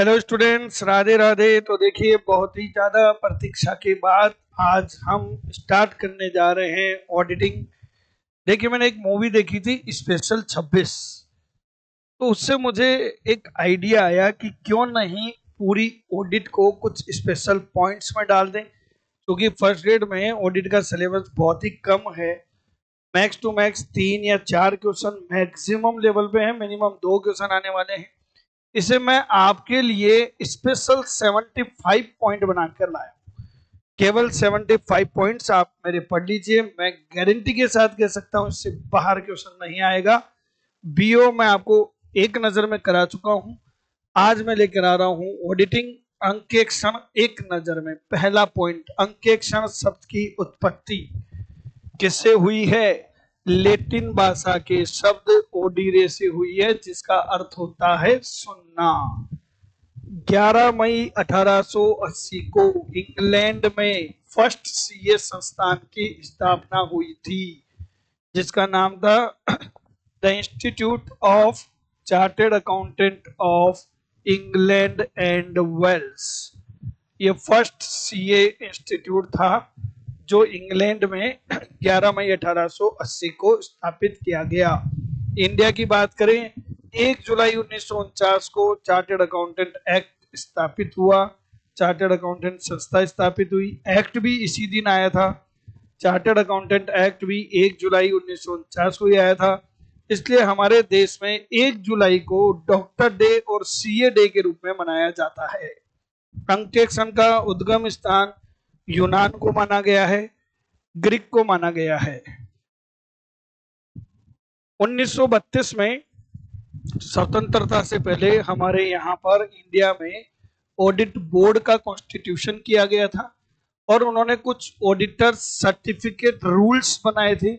Hello students, Radhe Radhe. तो देखिए, बहुत ही ज़्यादा प्रतीक्षा के बाद आज हम स्टार्ट करने जा रहे हैं ऑडिटिंग। देखिए, मैंने एक मूवी देखी थी स्पेशल 26। तो उससे मुझे एक आइडिया आया कि क्यों नहीं पूरी ऑडिट को कुछ स्पेशल पॉइंट्स में डाल दें, क्योंकि फर्स्ट ग्रेड में ऑडिट का सिलेबस बहुत ही कम है। मैक्स टू मैक्स 3 या 4 क्वेश्चन मैक्सिमम लेवल पे है, मिनिमम 2 क्वेश्चन आने वाले हैं। इसे मैं आपके लिए स्पेशल 75 पॉइंट बनाकर लाया। केवल 75 पॉइंट्स आप मेरे पढ़ लीजिए। मैं गारंटी के साथ कह सकता हूं इससे बाहर क्वेश्चन नहीं आएगा। बीओ मैं आपको एक नजर में करा चुका हूं। आज मैं लेकर आ रहा हूं ऑडिटिंग अंकेक्षण एक नजर में। पहला पॉइंट, अंकेक्षण शब्द की उत्पत्ति किससे हुई है? लेटिन भाषा के शब्द ओडीरे से हुई है, जिसका अर्थ होता है सुनना। 11 मई 1880 को इंग्लैंड में फर्स्ट सीए संस्थान की स्थापना हुई थी, जिसका नाम था the institute of chartered accountant of England and Wales. ये फर्स्ट सीए इंस्टीट्यूट था जो इंग्लैंड में 11 मई 1880 को स्थापित किया गया। इंडिया की बात करें, 1 जुलाई 1949 को चार्टर्ड अकाउंटेंट एक्ट स्थापित हुआ। चार्टर्ड अकाउंटेंट संस्था स्थापित हुई। एक्ट भी इसी दिन आया था। चार्टर्ड अकाउंटेंट एक्ट भी 1 जुलाई 1949 को ही आया था। इसलिए हमारे देश में 1 जुलाई को डॉक्टर डे और सीए डे के रूप में मनाया जाता है। अंकेक्षण का उद्गम स्थान यूनान को माना गया है, ग्रीक को माना गया है। 1932 में स्वतंत्रता से पहले हमारे यहाँ पर इंडिया में ऑडिट बोर्ड का कॉन्स्टिट्यूशन किया गया था, और उन्होंने कुछ ऑडिटर सर्टिफिकेट रूल्स बनाए थे,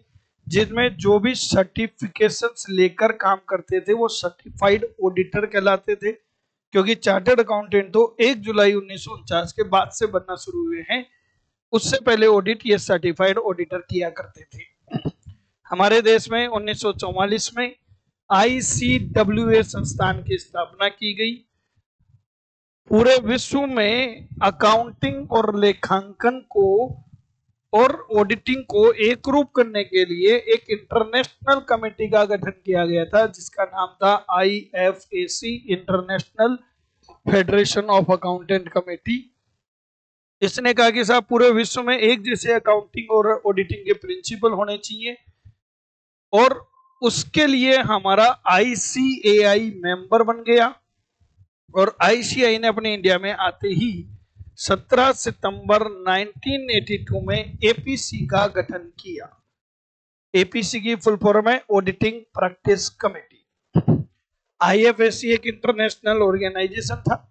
जिनमें जो भी सर्टिफिकेशंस लेकर काम करते थे वो सर्टिफाइड ऑडिटर कहलाते थे। क्योंकि चार्टर्ड अकाउंटेंट तो 1 जुलाई 1949 के बाद से बनना शुरू हुए हैं, उससे पहले ऑडिट ये सर्टिफाइड ऑडिटर किया करते थे। हमारे देश में 1944 में ICWA संस्थान की स्थापना की गई। पूरे विश्व में अकाउंटिंग और लेखांकन को और ऑडिटिंग को एक रूप करने के लिए एक इंटरनेशनल कमेटी का गठन किया गया था, जिसका नाम था IFAC, international federation of accountant committee. इसने कहा कि साहब, पूरे विश्व में एक जैसे अकाउंटिंग और ऑडिटिंग के प्रिंसिपल होने चाहिए, और उसके लिए हमारा ICAI मेंबर बन गया। और ICAI ने अपने इंडिया में आते ही 17 सितंबर 1982 में APC का गठन किया। APC की फुल फॉर्म है ऑडिटिंग प्रैक्टिस कमेटी। IFAC एक इंटरनेशनल ऑर्गेनाइजेशन था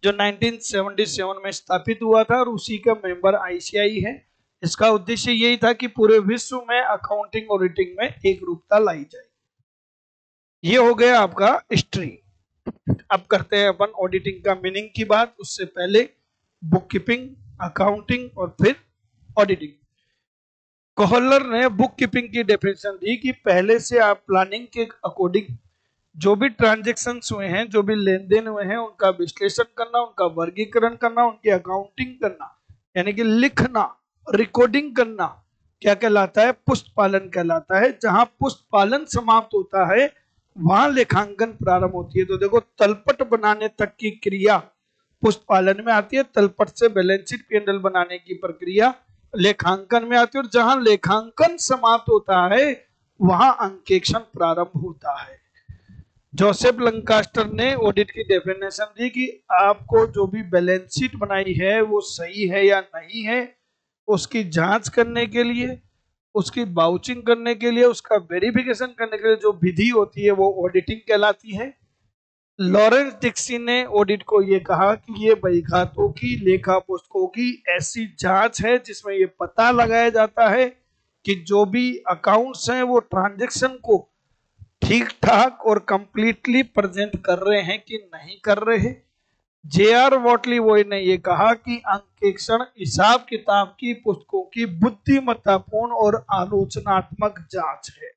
जो 1977 में स्थापित हुआ था, और उसी का मेंबर ICAI है। इसका उद्देश्य यही था कि पूरे विश्व में अकाउंटिंग ऑडिटिंग में एक रूपता लाई जाए। ये हो गया आपका हिस्ट्री। अब करते हैं अपन ऑडिटिंग का मीनिंग की बात। उससे पहले बुक कीपिंग, अकाउंटिंग और फिर ऑडिटिंग। कोहलर ने बुक कीपिंग की डेफिनेशन दी कि पहले से आप प्लानिंग के अकॉर्डिंग जो भी ट्रांजेक्शन्स हुए हैं, जो भी लेन देन हुए हैं, उनका विश्लेषण करना, उनका वर्गीकरण करना, उनकी अकाउंटिंग करना, यानी कि लिखना, रिकॉर्डिंग करना, क्या कहलाता है? पुस्त पालन कहलाता है। जहां पुस्त पालन समाप्त होता है वहां लेखांकन प्रारंभ होती है। तो देखो, तलपट बनाने तक की क्रिया पुस्त पालन में आती है, तलपट से बैलेंस शीट P&L बनाने की प्रक्रिया लेखांकन में आती है, और जहां लेखांकन समाप्त होता है वहां अंकेक्षण प्रारंभ होता है। जोसेफ लंकास्टर ने ऑडिट की डेफिनेशन दी कि आपको जो भी बैलेंस शीट बनाई है वो सही है या नहीं है, उसकी जांच करने के लिए, उसकी बाउचिंग करने के लिए, उसका वेरिफिकेशन करने के लिए जो विधि होती है वो ऑडिटिंग कहलाती है। लॉरेंस डिक्सी ने ऑडिट को ये कहा कि ये बहीखातों की, लेखा पुस्तकों की ऐसी जांच है जिसमें ये पता लगाया जाता है कि जो भी अकाउंट्स हैं वो ट्रांजैक्शन को ठीक ठाक और कंप्लीटली प्रेजेंट कर रहे हैं कि नहीं कर रहे हैं। JR वॉटली वॉय ने यह कहा कि अंकेक्षण हिसाब किताब की पुस्तकों की बुद्धिमत्तापूर्ण और आलोचनात्मक जांच है।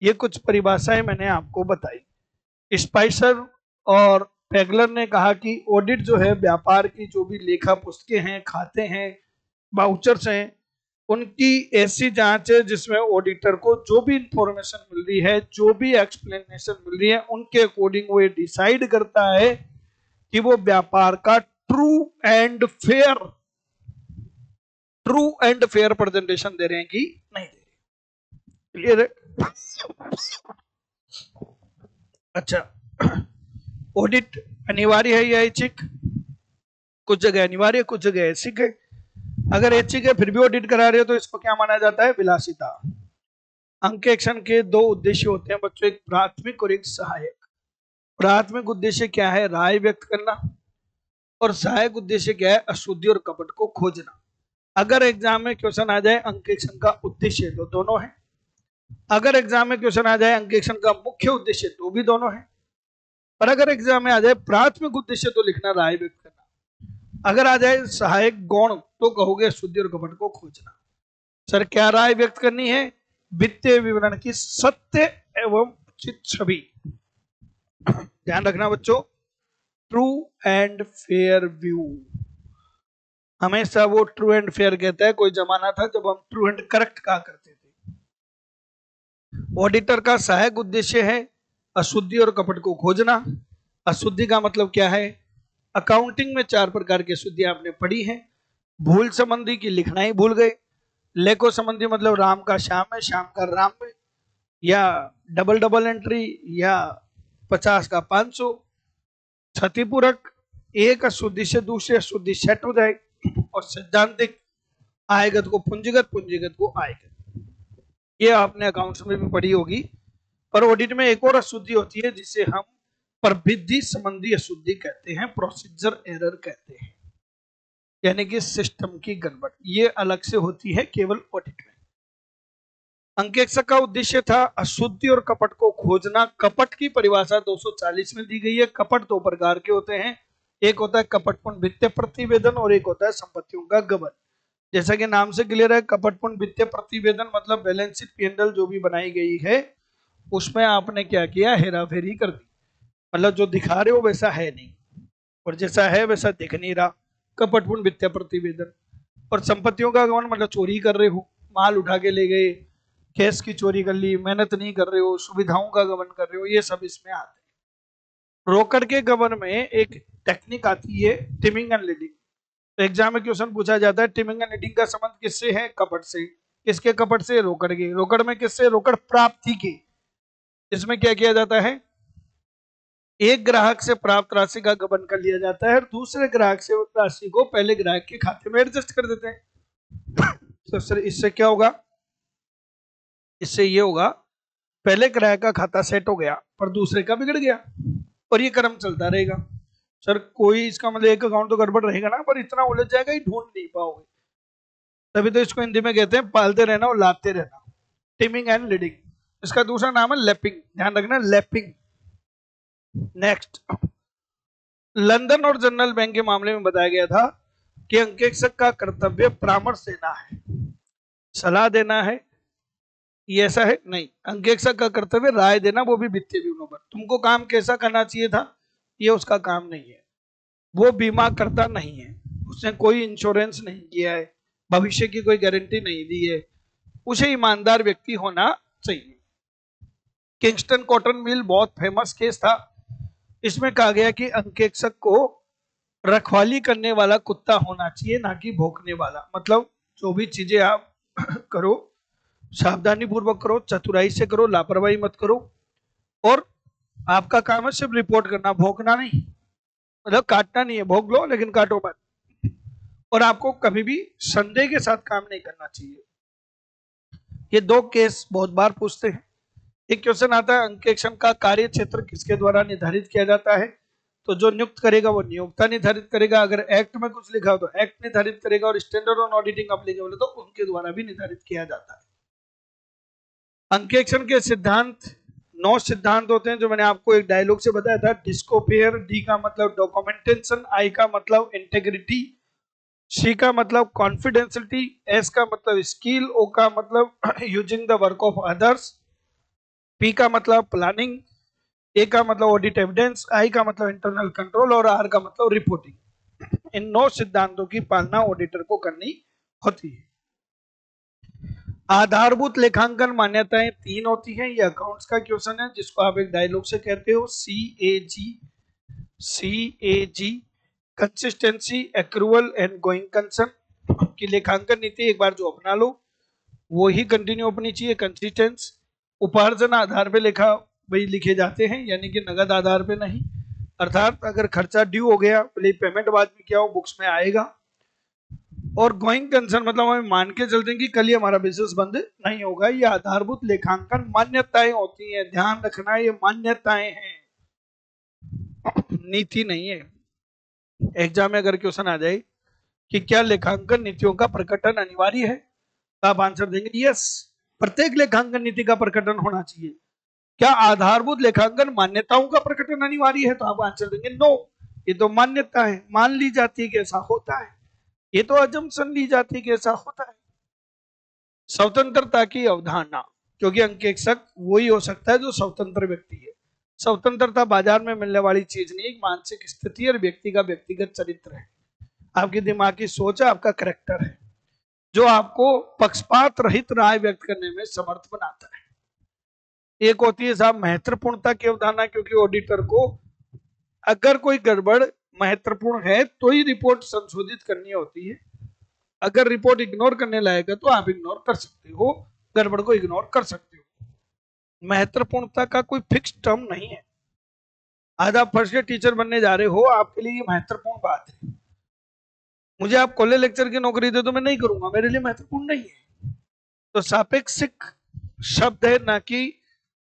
ये कुछ परिभाषाएं मैंने आपको बताई। स्पाइसर और फेगलर ने कहा कि ऑडिट जो है व्यापार की जो भी लेखा पुस्तकें हैं, खाते हैं, वाउचर्स हैं, उनकी ऐसी जांच है जिसमें ऑडिटर को जो भी इंफॉर्मेशन मिल रही है, जो भी एक्सप्लेनेशन मिल रही है, उनके अकॉर्डिंग वो ये डिसाइड करता है कि वो व्यापार का ट्रू एंड फेयर प्रेजेंटेशन दे रहे हैं कि नहीं दे रहे। क्लियर है? अच्छा, ऑडिट अनिवार्य है या ऐच्छिक? कुछ जगह अनिवार्य, कुछ जगह ऐच्छिक है। अगर ऐच्छिक है फिर भी ऑडिट करा रहे हो तो इसको क्या माना जाता है? विलासिता। अंकेक्षण के दो उद्देश्य होते हैं बच्चों, एक प्राथमिक और एक सहायक। प्राथमिक उद्देश्य क्या है? राय व्यक्त करना। और सहायक उद्देश्य क्या है? अशुद्धि और कपट को खोजना। अगर एग्जाम में क्वेश्चन आ जाए अंकेक्षण का उद्देश्य तो दोनों है, अगर एग्जाम में क्वेश्चन आ जाए अंकेक्षण का मुख्य उद्देश्य तो भी दोनों है, और अगर एग्जाम में आ जाए प्राथमिक उद्देश्य तो लिखना राय व्यक्त करना, अगर आ जाए सहायक गौण तो कहोगे शुद्धि और कपट को खोजना। सर क्या राय व्यक्त करनी है? वित्तीय विवरण की सत्य एवं उचित छवि। ध्यान रखना बच्चों, ट्रू एंड फेयर व्यू। हमेशा वो ट्रू एंड फेयर कहता है। कोई जमाना था जब हम ट्रू एंड करेक्ट कहा करते थे। ऑडिटर का सहायक उद्देश्य है अशुद्धि और कपट को खोजना। अशुद्धि का मतलब क्या है? अकाउंटिंग में 4 प्रकार की अशुद्धि आपने पढ़ी है। भूल संबंधी की लिखना ही भूल गए, लेखो संबंधी मतलब राम का श्याम में, श्याम का राम में, या डबल डबल एंट्री, या 50 का 500। क्षतिपूरक, एक अशुद्धि से दूसरी अशुद्धि सेट हो जाए, और सैद्धांतिक, आयगत को पूंजीगत, पूंजीगत को आयगत। ये आपने अकाउंट्स में भी पढ़ी होगी। पर ऑडिट में एक और अशुद्धि होती है जिसे हम प्रविधि संबंधी अशुद्धि कहते हैं, प्रोसीजर एरर कहते हैं, यानी कि सिस्टम की गड़बड़। ये अलग से होती है केवल ऑडिट में। अंकेक्षक का उद्देश्य था अशुद्धि और कपट को खोजना। कपट की परिभाषा 240 में दी गई है। कपट 2 प्रकार के होते हैं, एक होता है कपटपूर्ण वित्तीय प्रतिवेदन और एक होता है संपत्तियों का गबन। जैसा कि नाम से क्लियर है, कपटपूर्ण वित्तीय प्रतिवेदन मतलब बैलेंस शीट P&L जो भी बनाई गई है उसमें आपने क्या किया? हेरा फेरी कर दी। मतलब जो दिखा रहे हो वैसा है नहीं, और जैसा है वैसा दिख नहीं रहा, कपटपूर्ण वित्तीय प्रतिवेदन। और संपत्तियों का गबन मतलब चोरी कर रहे हो, माल उठा के ले गए, कैश की चोरी कर ली, मेहनत नहीं कर रहे हो, सुविधाओं का गबन कर रहे हो, ये सब इसमें आते हैं। रोकड़ के गबन में एक टेक्निक आती है टिमिंग एंड लीडिंग। तो एग्जाम में क्वेश्चन पूछा जाता है टिमिंग एंड लीडिंग का संबंध किससे है? कपट से। किसके कपट से? रोकड़ के। रोकड़ में किससे? रोकड़ प्राप्ति के। इसमें क्या किया जाता है? एक ग्राहक से प्राप्त राशि का गबन कर लिया जाता है और दूसरे ग्राहक से राशि को पहले ग्राहक के खाते में एडजस्ट कर देते हैं। तो सर इससे क्या होगा? इससे ये होगा पहले ग्राहक का खाता सेट हो गया पर दूसरे का बिगड़ गया, और ये क्रम चलता रहेगा। सर कोई इसका मतलब एक अकाउंट तो गड़बड़ रहेगा ना, पर इतना उलझ जाएगा ही ढूंढ नहीं पाओगे। तभी तो इसको हिंदी में कहते हैं पालते रहना और लाते रहना, टिमिंग एंड लीडिंग। इसका दूसरा नाम है लैपिंग। ध्यान रखना, लैपिंग। नेक्स्ट, लंदन और जनरल बैंक के मामले में बताया गया था कि अंकेक्षक का कर्तव्य परामर्श देना है, सलाह देना है। ये ऐसा है नहीं, अंकेक्षक का कर्तव्य राय देना, वो भी वित्तीय विवरणों पर। तुमको काम कैसा करना चाहिए था, ये उसका काम नहीं है। वो बीमा करता नहीं है, उसने कोई इंश्योरेंस नहीं किया है, भविष्य की कोई गारंटी नहीं दी है। उसे ईमानदार व्यक्ति होना चाहिए। किंगस्टन कॉटन मिल बहुत फेमस केस था। इसमें कहा गया कि अंकेक्षक को रखवाली करने वाला कुत्ता होना चाहिए, ना कि भौंकने वाला। मतलब जो भी चीजें आप करो सावधानी पूर्वक करो, चतुराई से करो, लापरवाही मत करो, और आपका काम है सिर्फ रिपोर्ट करना, भौंकना नहीं। मतलब काटना नहीं है, भोग लो लेकिन काटो मत। और आपको कभी भी संदेह के साथ काम नहीं करना चाहिए। ये 2 केस बहुत बार पूछते हैं। एक क्वेश्चन आता है अंकेक्षण का कार्य क्षेत्र किसके द्वारा निर्धारित किया जाता है? तो जो नियुक्त करेगा वो नियोक्ता निर्धारित करेगा। अगर एक्ट में कुछ लिखा हो तो एक्ट निर्धारित करेगा, और स्टैंडर्ड ऑन ऑडिटिंग एप्लीकेबल है तो उनके द्वारा भी निर्धारित किया जाता है। अंकेक्षण के सिद्धांत 9 सिद्धांत होते हैं, जो मैंने आपको एक डायलॉग से बताया था। डिस्कोपेयर, डी का मतलब डॉक्यूमेंटेशन, आई का मतलब इंटेग्रिटी, सी का मतलब कॉन्फिडेंशियलिटी, एस का मतलब स्किल, ओ का मतलब using the work of others, P का मतलब प्लानिंग, ए का मतलब ऑडिट एविडेंस, आई का मतलब इंटरनल कंट्रोल और आर का मतलब रिपोर्टिंग। इन 9 सिद्धांतों की पालना ऑडिटर को करनी होती है। आधारभूत लेखांकन मान्यताएं 3 होती हैं। ये अकाउंट्स का क्वेश्चन है जिसको आप एक डायलॉग से कहते हो CAG, consistency, accrual and going concern. की लेखांकन नीति एक बार जो अपना लो वो ही कंटिन्यू अपनी चाहिए। कंसिस्टेंस, उपार्जन आधार पे लेखा भाई लिखे जाते हैं, यानी कि नगद आधार पे नहीं। अर्थात अगर खर्चा ड्यू हो गया, भले पेमेंट बाद में क्या हो, बुक्स में आएगा। और गोइंग कंसर्न मतलब हमें मान के चलते हैं कि कल ही हमारा बिजनेस बंद नहीं होगा। ये आधारभूत लेखांकन मान्यताएं होती हैं, ध्यान रखना ये मान्यताएं हैं, नीति नहीं है। एग्जाम में अगर क्वेश्चन आ जाए कि क्या लेखांकन नीतियों का प्रकटन अनिवार्य है, तो आप आंसर देंगे यस, प्रत्येक लेखांकन नीति का प्रकटन होना चाहिए। क्या आधारभूत लेखांकन मान्यताओं का प्रकटन अनिवार्य है, तो आप आंसर देंगे नो, ये तो मान्यता है, मान ली जाती है कि ऐसा होता है, ये तो अजम्पशन ली जाती है कि ऐसा होता है। स्वतंत्रता की अवधारणा, क्योंकि अंकेक्षक वही हो सकता है जो स्वतंत्र व्यक्ति है। स्वतंत्रता बाजार में मिलने वाली चीज नहीं, एक मानसिक स्थिति और व्यक्ति का व्यक्तिगत चरित्र है, आपकी दिमाग की सोच है, आपका करेक्टर है, जो आपको पक्षपात रहित राय व्यक्त करने में समर्थ बनाता है। एक होती है साहब महत्वपूर्णता की अवधारणा, क्योंकि ऑडिटर को अगर कोई गड़बड़ महत्वपूर्ण है तो ही रिपोर्ट संशोधित करनी होती है। अगर रिपोर्ट इग्नोर करने लायक है तो आप इग्नोर कर सकते हो, गड़बड़ को इग्नोर कर सकते हो। महत्वपूर्णता का कोई फिक्स टर्म नहीं है। आज आप फर्स्ट ईयर टीचर बनने जा रहे हो, आपके लिए ये महत्वपूर्ण बात है। मुझे आप कॉलेज लेक्चर की नौकरी दे तो मैं नहीं करूंगा, मेरे लिए महत्वपूर्ण नहीं है। तो सापेक्षिक शब्द है, ना कि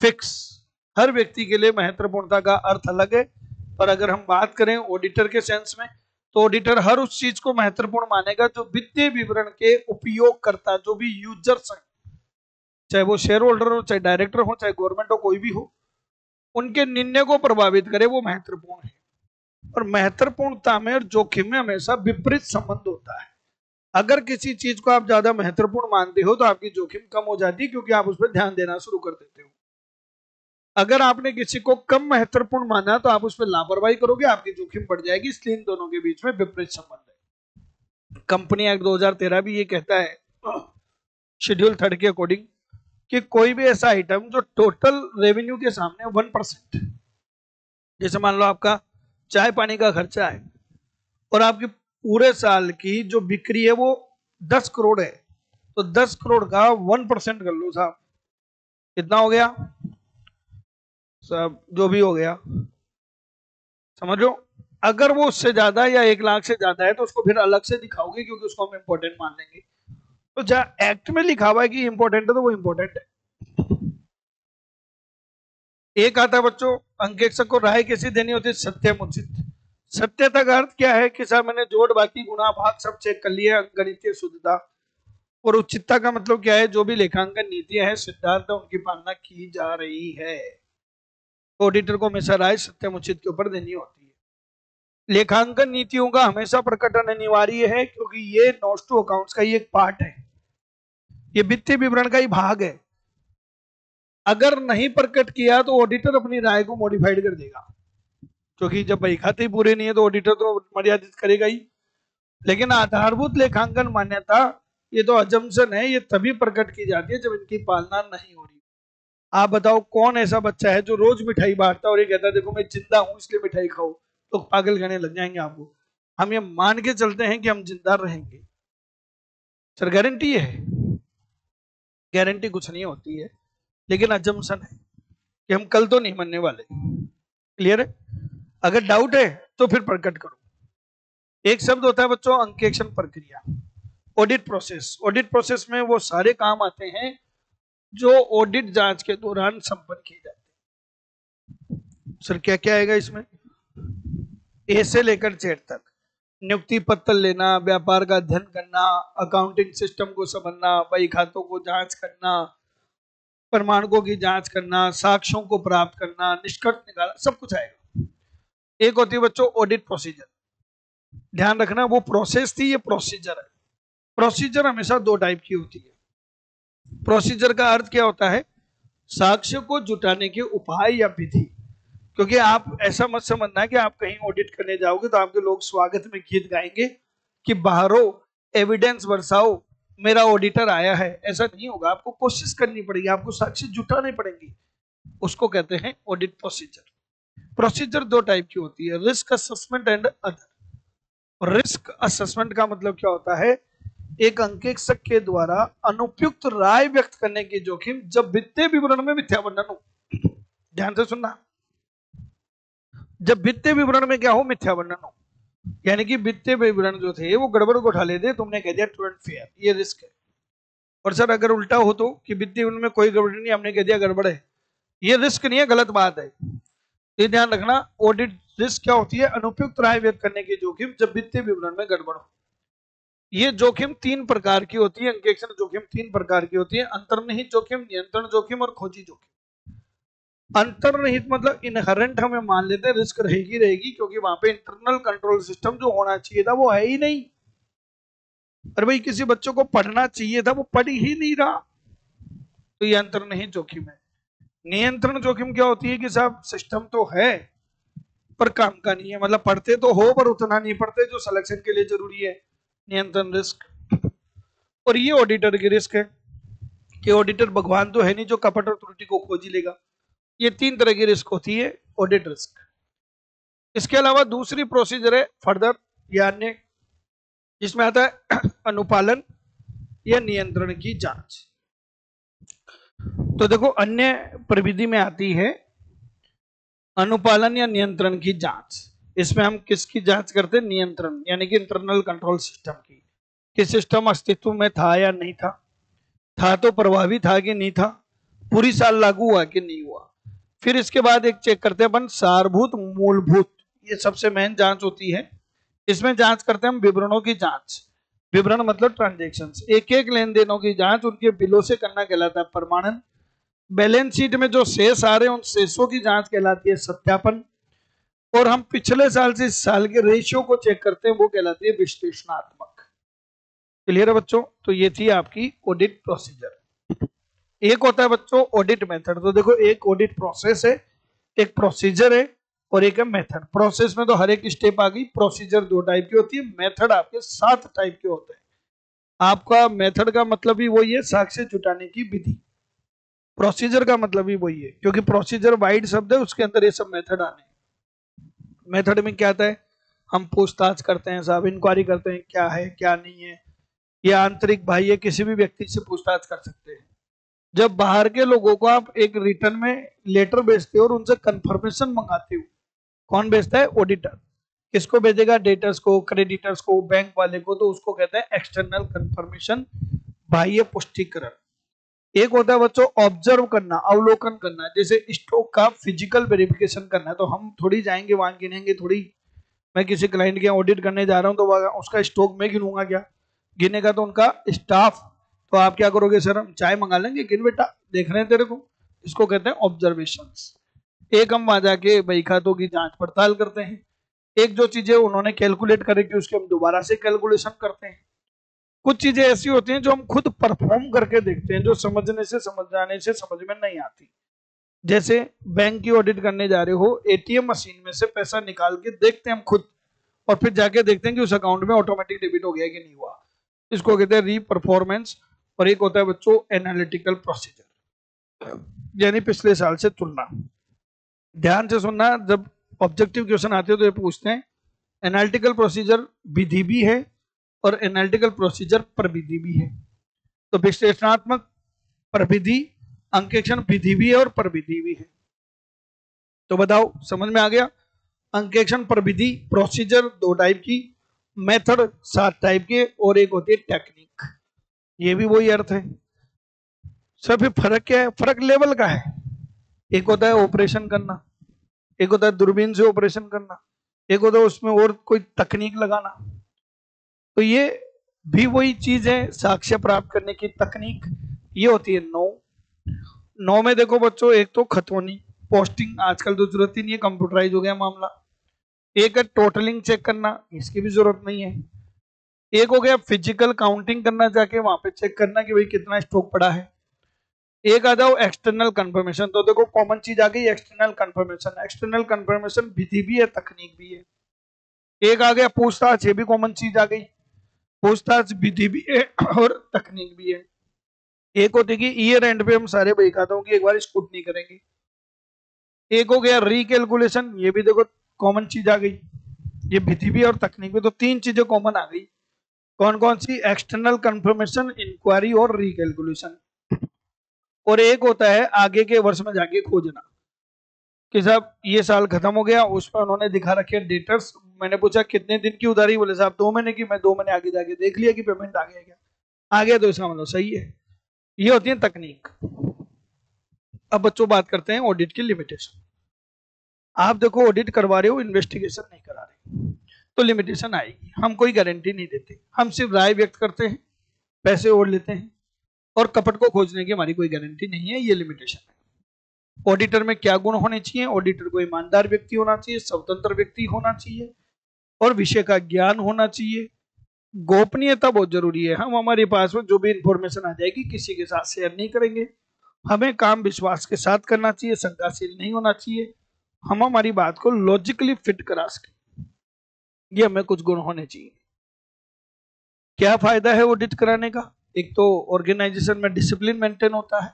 फिक्स। हर व्यक्ति के लिए महत्वपूर्णता का अर्थ अलग है। पर अगर हम बात करें ऑडिटर के सेंस में, तो ऑडिटर हर उस चीज को महत्वपूर्ण मानेगा जो वित्तीय विवरण के उपयोग करता, जो भी यूजर्स हैं, चाहे वो शेयर होल्डर हो, चाहे डायरेक्टर हो, चाहे गवर्नमेंट हो, कोई भी हो, उनके निर्णय को प्रभावित करे, वो महत्वपूर्ण है। और महत्वपूर्णता में और जोखिम में हमेशा विपरीत संबंध होता है। अगर किसी चीज को आप ज्यादा महत्वपूर्ण मानते हो तो आपकी जोखिम कम हो जाती है, क्योंकि आप उस पर ध्यान देना शुरू कर देते हो। अगर आपने किसी को कम महत्वपूर्ण माना तो आप उस पर लापरवाही करोगे, आपकी जोखिम बढ़ जाएगी। इसलिए इन दोनों के बीच में विपरीत संबंध है। कंपनी एक्ट 2013 भी ये कहता है शेड्यूल 3 के अकॉर्डिंग कि कोई भी ऐसा आइटम जो टोटल रेवेन्यू के सामने 1%, जैसे मान लो आपका चाय पानी का खर्चा है और आपकी पूरे साल की जो बिक्री है वो 10 करोड़ है, तो 10 करोड़ का 1% कर लो साहब, कितना हो गया सब, जो भी हो गया समझ लो। अगर वो उससे ज्यादा या 1 लाख से ज्यादा है तो उसको फिर अलग से दिखाओगे, क्योंकि उसको हम इंपॉर्टेंट मान लेंगे। तो जहां एक्ट में लिखा हुआ है कि इंपॉर्टेंट है तो वो इंपॉर्टेंट है। एक आता है बच्चों, अंकेक्षक को राय कैसी देनी होती है, सत्यमुचित। सत्यता का अर्थ क्या है कि साहब मैंने जोड़ बाकी गुणा भाग सब चेक कर लिया, गणितीय शुद्धता। और उचितता का मतलब क्या है, जो भी लेखांकन नीतियां हैं, सिद्धांत है, उनकी पालना की जा रही है। ऑडिटर को हमेशा राय सत्यमुचित के ऊपर देनी होती है। लेखांकन नीतियों का हमेशा प्रकटन अनिवार्य है, क्योंकि ये नोट्स टू अकाउंट्स का ही एक पार्ट है, ये वित्तीय विवरण का ही भाग है। अगर नहीं प्रकट किया तो ऑडिटर अपनी राय को मॉडिफाइड कर देगा, क्योंकि जब बही खाते पूरे नहीं है तो ऑडिटर तो मर्यादित करेगा ही। लेकिन आधारभूत लेखांकन मान्यता ये तो अजम्पशन है, ये तभी प्रकट की जाती है जब इनकी पालना नहीं हो रही। आप बताओ कौन ऐसा बच्चा है जो रोज मिठाई बांटता है और ये कहता है देखो मैं जिंदा हूं इसलिए मिठाई खाओ, तो पागल कहने लग जाएंगे आपको। हम ये मान के चलते हैं कि हम जिंदा रहेंगे, सर गारंटी है? गारंटी कुछ नहीं होती है, लेकिन अजम्पशन है कि हम कल तो नहीं मरने वाले। क्लियर है? अगर डाउट है तो फिर प्रकट करो। एक शब्द होता है बच्चों अंकेक्षण प्रक्रिया, ऑडिट प्रोसेस। ऑडिट प्रोसेस में वो सारे काम आते हैं जो ऑडिट जांच के दौरान संपन्न किए जाते हैं। सर क्या क्या आएगा इसमें? ए से लेकर जेड तक, नियुक्ति पत्र लेना, व्यापार का अध्ययन करना, अकाउंटिंग सिस्टम को समझना, बही खातों को जांच करना, प्रमाणकों की जांच करना, साक्ष्यों को प्राप्त करना, निष्कर्ष निकालना, सब कुछ आएगा। एक होती है बच्चों ऑडिट प्रोसीजर। ध्यान रखना वो प्रोसेस थी, ये प्रोसीजर है। प्रोसीजर हमेशा 2 टाइप की होती है। प्रोसीजर का अर्थ क्या होता है? साक्ष्य को जुटाने के उपाय या विधि। क्योंकि आप ऐसा मत समझना है कि आप कहीं ऑडिट करने जाओगे तो आपके लोग स्वागत में गीत गाएंगे कि बाहरो एविडेंस बरसाओ मेरा ऑडिटर आया है। ऐसा नहीं होगा, आपको कोशिश करनी पड़ेगी, आपको साक्ष्य जुटाने पड़ेंगे। उसको कहते हैं ऑडिट प्रोसीजर। प्रोसीजर दो टाइप की होती है, risk assessment and other. Risk assessment का मतलब क्या होता है, एक अंकेक्षक के द्वारा अनुपयुक्त राय व्यक्त करने की जोखिम जब वित्तीय विवरण में मिथ्या वर्णन हो। ध्यान से सुनना, जब वित्तीय विवरण में क्या हो, मिथ्या वर्णन हो, यानी कि वित्तीय विवरण जो थे वो गड़बड़ को उठा लेते, तुमने कह दिया ट्रू एंड फेयर, ये रिस्क है। और सर अगर उल्टा हो तो कि वित्तीय विवरण में कोई गड़बड़ नहीं, हमने कह दिया गड़बड़ है, ये रिस्क नहीं है, गलत बात है। ये ध्यान रखना, ऑडिट रिस्क क्या होती है, अनुपयुक्त राय व्यक्त करने की जोखिम जब वित्तीय विवरण में गड़बड़ हो। ये जोखिम तीन प्रकार की होती है, अंकेक्षण जोखिम तीन प्रकार की होती है, अंतर्निहित जोखिम, नियंत्रण जोखिम और खोजी जोखिम। अंतर्निहित मतलब इनहेरेंट हमें मान लेते हैं रिस्क रहेगी रहेगी, क्योंकि वहां पे इंटरनल कंट्रोल सिस्टम जो होना चाहिए था वो है ही नहीं। अरे भाई किसी बच्चों को पढ़ना चाहिए था, वो पढ़ ही नहीं रहा, तो ये अंतर्निहित जोखिम है। नियंत्रण जोखिम क्या होती है कि साहब सिस्टम तो है पर काम का नहीं है, मतलब पढ़ते तो हो पर उतना नहीं पढ़ते जो सिलेक्शन के लिए जरूरी है, नियंत्रण रिस्क। और ये ऑडिटर की रिस्क है कि ऑडिटर भगवान तो है नहीं जो कपट और त्रुटि को खोज लेगा। ये तीन तरह की रिस्क होती है ऑडिट रिस्क। इसके अलावा दूसरी प्रोसीजर है फर्दर या अन्य, जिसमें आता है अनुपालन या नियंत्रण की जांच। तो देखो अन्य प्रविधि में आती है अनुपालन या नियंत्रण की जांच। इसमें हम किसकी जांच करते हैं, नियंत्रण यानी कि इंटरनल कंट्रोल सिस्टम की, कि सिस्टम अस्तित्व में था या नहीं था तो प्रभावी था कि नहीं था, पूरी साल लागू हुआ कि नहीं हुआ। फिर इसके बाद एक चेक करते हैं अपन सारभूत मूलभूत, ये सबसे मेन जांच होती है। इसमें जांच करते हैं हम विवरणों की जांच, विवरण मतलब ट्रांजैक्शंस, एक एक लेन देनों की जांच उनके बिलों से करना कहलाता है प्रमाणन। बैलेंस शीट में जो शेष आ रहे हैं उन शेषों की जांच कहलाती है सत्यापन। और हम पिछले साल से इस साल के रेशियो को चेक करते हैं, वो कहलाती है विश्लेषणात्मक। क्लियर है बच्चों, तो ये थी आपकी ऑडिट प्रोसीजर। एक होता है बच्चों ऑडिट मेथड। तो देखो एक ऑडिट प्रोसेस है, एक प्रोसीजर है और एक है मेथड। प्रोसेस में तो हर एक स्टेप आ गई, प्रोसीजर दो टाइप की होती है, मेथड आपके 7 टाइप के होते हैं। आपका मेथड का मतलब ही वही है, साक्ष्य जुटाने की विधि। प्रोसीजर का मतलब ही वही है, क्योंकि प्रोसीजर वाइड शब्द है, उसके अंदर ये सब मेथड आने। मेथड में क्या आता है, हम पूछताछ करते हैं साहब, इंक्वायरी करते हैं क्या है क्या नहीं है, या आंतरिक बाह्य किसी भी व्यक्ति से पूछताछ कर सकते हैं। जब बाहर के लोगों को आप एक रिटर्न में लेटर भेजते हो और उनसे कंफर्मेशन मंगाते हो, कौन भेजता है, ऑडिटर। किसको भेजेगा, डेटर्स को, क्रेडिटर्स को, बैंक वाले को, तो उसको कहते हैं एक्सटर्नल कंफर्मेशन, बाह्य पुष्टिकरण। एक होता है बच्चों ऑब्जर्व करना, अवलोकन करना, जैसे स्टॉक का फिजिकल वेरिफिकेशन करना है, तो हम थोड़ी जाएंगे वहां गिनेंगे थोड़ी। मैं किसी क्लाइंट के ऑडिट करने जा रहा हूं तो उसका स्टॉक मैं गिनूंगा क्या, गिनेगा तो उनका स्टाफ। तो आप क्या करोगे, सर हम चाय मंगा लेंगे, गिन बेटा, देख रहे हैं तेरे को। इसको कहते हैं ऑब्जर्वेशंस। एक हम वहां जाके बही खातों की जांच पड़ताल करते हैं। एक जो चीजें उन्होंने कैलकुलेट करेगी उसके हम दोबारा से कैलकुलेशन करते हैं। कुछ चीजें ऐसी होती हैं जो हम खुद परफॉर्म करके देखते हैं, जो समझने से समझ जाने से समझ में नहीं आती। जैसे बैंक की ऑडिट करने जा रहे हो, एटीएम मशीन में से पैसा निकाल के देखते हैं हम खुद, और फिर जाके देखते हैं कि उस अकाउंट में ऑटोमेटिक डेबिट हो गया कि नहीं हुआ। इसको कहते हैं री परफॉर्मेंस। और एक होता है बच्चों एनालिटिकल प्रोसीजर, यानी पिछले साल से तुलना। ध्यान से सुनना, जब ऑब्जेक्टिव क्वेश्चन आते हैं तो ये पूछते हैं एनालिटिकल प्रोसीजर विधि भी है और एनालिटिकल प्रोसीजर प्रविधि भी है। तो विश्लेषणात्मक प्रविधि अंकेक्षण विधि भी है और प्रविधि भी है। तो बताओ समझ में आ गया। अंकेक्षण प्रविधि प्रोसीजर दो टाइप की, मेथड 7 टाइप के, और एक होती है टेक्निक, ये भी वही अर्थ है। सर फिर फर्क क्या है, फर्क लेवल का है। एक होता है ऑपरेशन करना, एक होता है दूरबीन से ऑपरेशन करना, एक होता है उसमें और कोई तकनीक लगाना। तो ये भी वही चीज है, साक्ष्य प्राप्त करने की तकनीक। ये होती है 9 में देखो बच्चों, एक तो खतौनी पोस्टिंग, आजकल तो जरूरत ही नहीं है, कंप्यूटराइज हो गया मामला। एक है टोटलिंग चेक करना, इसकी भी जरूरत नहीं है। एक हो गया फिजिकल काउंटिंग करना, जाके वहां पे चेक करना कि भाई कितना स्टॉक पड़ा है। एक आ जाओ एक्सटर्नल कंफर्मेशन, तो देखो कॉमन चीज आ गई एक्सटर्नल कंफर्मेशन। एक्सटर्नल कंफर्मेशन विधि भी है, तकनीक भी है। एक आ गया पूछताछ, ये भी कॉमन चीज आ गई। पूछताछ विधि भी है और तकनीक भी है। एक होती कि ईयर एंड पे हम सारे बही खातों की एक बार स्क्रूटनी करेंगे। एक हो गया रिकैलकुलेशन, ये भी देखो कॉमन चीज आ गई, ये विधि भी और तकनीक भी, तो तीन चीजें कॉमन आ गई। कौन कौन सी? एक्सटर्नल कंफर्मेशन, इंक्वायरी और रिकैलकुलेशन। और एक होता है आगे के वर्ष में जाके खोजना कि साहब ये साल खत्म हो गया, उस पर उन्होंने दिखा रखे डेटर्स। मैंने पूछा कितने दिन की उधारी, बोले साहब 2 महीने की। मैं 2 महीने आगे जाके देख लिया कि पेमेंट आ गया क्या, आ गया तो इसका मतलब सही है। ये होती है तकनीक। अब बच्चों बात करते हैं ऑडिट की लिमिटेशन। आप देखो ऑडिट करवा रहे हो, इन्वेस्टिगेशन नहीं करा रहे, तो लिमिटेशन आएगी। हम कोई गारंटी नहीं देते, हम सिर्फ राय व्यक्त करते हैं, पैसे ओढ़ लेते हैं, और कपट को खोजने की हमारी कोई गारंटी नहीं है। ये लिमिटेशन है। ऑडिटर में क्या गुण होने चाहिए? ऑडिटर को ईमानदार व्यक्ति होना चाहिए, स्वतंत्र व्यक्ति होना चाहिए, और विषय का ज्ञान होना चाहिए। गोपनीयता बहुत जरूरी है। हम हमारे पास में जो भी इंफॉर्मेशन आ जाएगी किसी के साथ शेयर नहीं करेंगे। हमें काम विश्वास के साथ करना चाहिए, शंकाशील नहीं होना चाहिए। हम हमारी बात को लॉजिकली फिट करा सके, ये हमें कुछ गुण होने चाहिए। क्या फायदा है ऑडिट कराने का? एक तो ऑर्गेनाइजेशन में डिसिप्लिन मेंटेन होता है,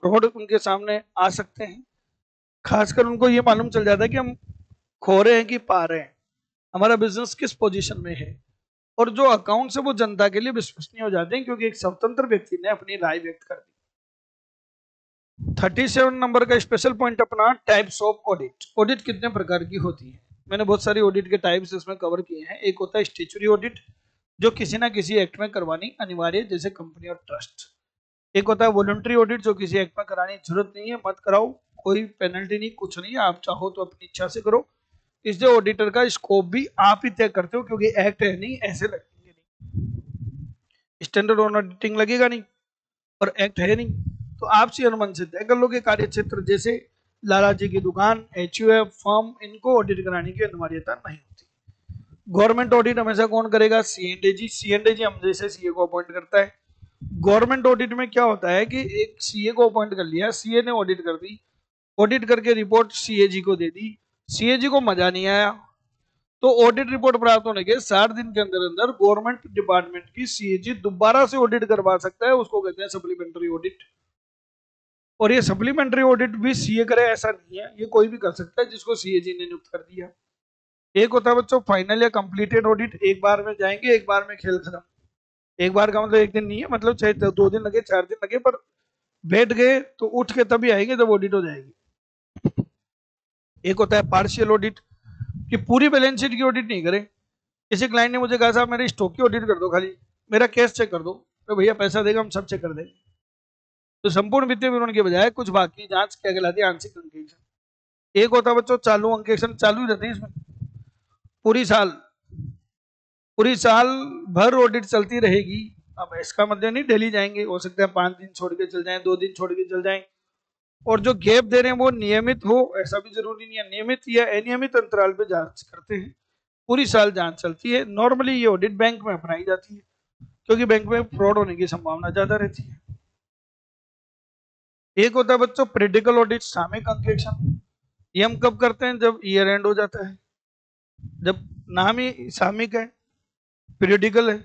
फ्रॉड उनके सामने आ सकते हैं, खासकर उनको ये मालूम चल जाता है कि हम खो रहे हैं कि पा रहे हैं, हमारा बिजनेस किस पोजीशन में है। और जो अकाउंट है वो जनता के लिए विश्वसनीय हो जाते हैं, क्योंकि एक स्वतंत्र व्यक्ति ने अपनी राय व्यक्त कर दी। 37 नंबर का स्पेशल पॉइंट अपना, टाइप्स ऑफ ऑडिट। ऑडिट कितने प्रकार की होती है? मैंने बहुत सारी ऑडिट के टाइप्स इसमें कवर किए हैं। एक होता है स्टैट्यूटरी ऑडिट, जो किसी ना किसी एक्ट में करवानी अनिवार्य है, जैसे कंपनी और ट्रस्ट। एक होता है वॉलंटरी ऑडिट, जो किसी एक्ट में कराने की जरूरत नहीं है, मत कराओ, कोई पेनल्टी नहीं, कुछ नहीं, आप चाहो तो अपनी इच्छा से करो। इससे ऑडिटर का स्कोप भी आप ही तय करते हो, क्योंकि एक्ट है नहीं, ऐसे लगेंगे नहीं, स्टैंडर्ड ऑन ऑडिटिंग लगेगा नहीं, और एक्ट है नहीं, तो आपसे अनुमान से तय कर लोगे। कार्य क्षेत्र जैसे लाला जी की दुकान, HUF फर्म, इनको ऑडिट कराने की अनिवार्यता नहीं होती। गवर्नमेंट ऑडिट हमेशा कौन करेगा? C&AG। C&AG हम जैसे CA को अपॉइंट करता है। गवर्नमेंट ऑडिट में क्या होता है कि एक CA को अपॉइंट कर लिया, CA ने ऑडिट कर दी, ऑडिट करके रिपोर्ट CAG को दे दी, CAG को मजा नहीं आया, तो ऑडिट रिपोर्ट प्राप्त होने के 60 दिन के अंदर अंदर गवर्नमेंट डिपार्टमेंट की CAG दोबारा से ऑडिट करवा सकता है, उसको कहते हैं सप्लीमेंट्री ऑडिट। और ये सप्लीमेंट्री ऑडिट भी CA करे ऐसा नहीं है, ये कोई भी कर सकता है जिसको CAG ने नियुक्त कर दिया। एक होता है बच्चों फाइनल या कंप्लीटेड ऑडिट, एक बार में जाएंगे, एक बार में खेल खत्म। एक बार का मतलब एक दिन नहीं है, मतलब चाहे 2 दिन लगे, 4 दिन लगे, पर बैठ गए तो उठ के तभी आएंगे जब ऑडिट हो जाएगी। एक होता है पार्शियल ऑडिट, कि पूरी बैलेंस शीट की ऑडिट नहीं करें। किसी क्लाइंट ने मुझे कहा साहब मेरे स्टॉक की ऑडिट कर दो, खाली मेरा कैश चेक कर दो, तो भैया पैसा देगा हम सब चेक कर देंगे। तो संपूर्ण वित्तीय विवरण के बजाय कुछ बाकी जांच क्या कहलाती है? आंशिक अंकेक्षण। एक होता है बच्चों चालू अंकेक्षण, चालू ही रहते हैं इसमें पूरी साल भर ऑडिट चलती रहेगी। अब इसका मतलब नहीं डेली जाएंगे, हो सकता है 5 दिन छोड़ के चल जाएं, 2 दिन छोड़ के चल जाएं। और जो गैप दे रहे हैं वो नियमित हो, ऐसा भी जरूरी नहीं है, नियमित या अनियमित अंतराल पे जांच करते हैं। पूरी साल जांच चलती है। नॉर्मली ये ऑडिट बैंक में अपनाई जाती है, क्योंकि बैंक में फ्रॉड होने की संभावना ज्यादा रहती है। एक होता है बच्चों प्रेडिकल ऑडिट, सामयिक अंकेक्षण। ये हम कब करते हैं? जब ईयर एंड हो जाता है, जब नाम ही सामयिक है, पीरियडिकल है,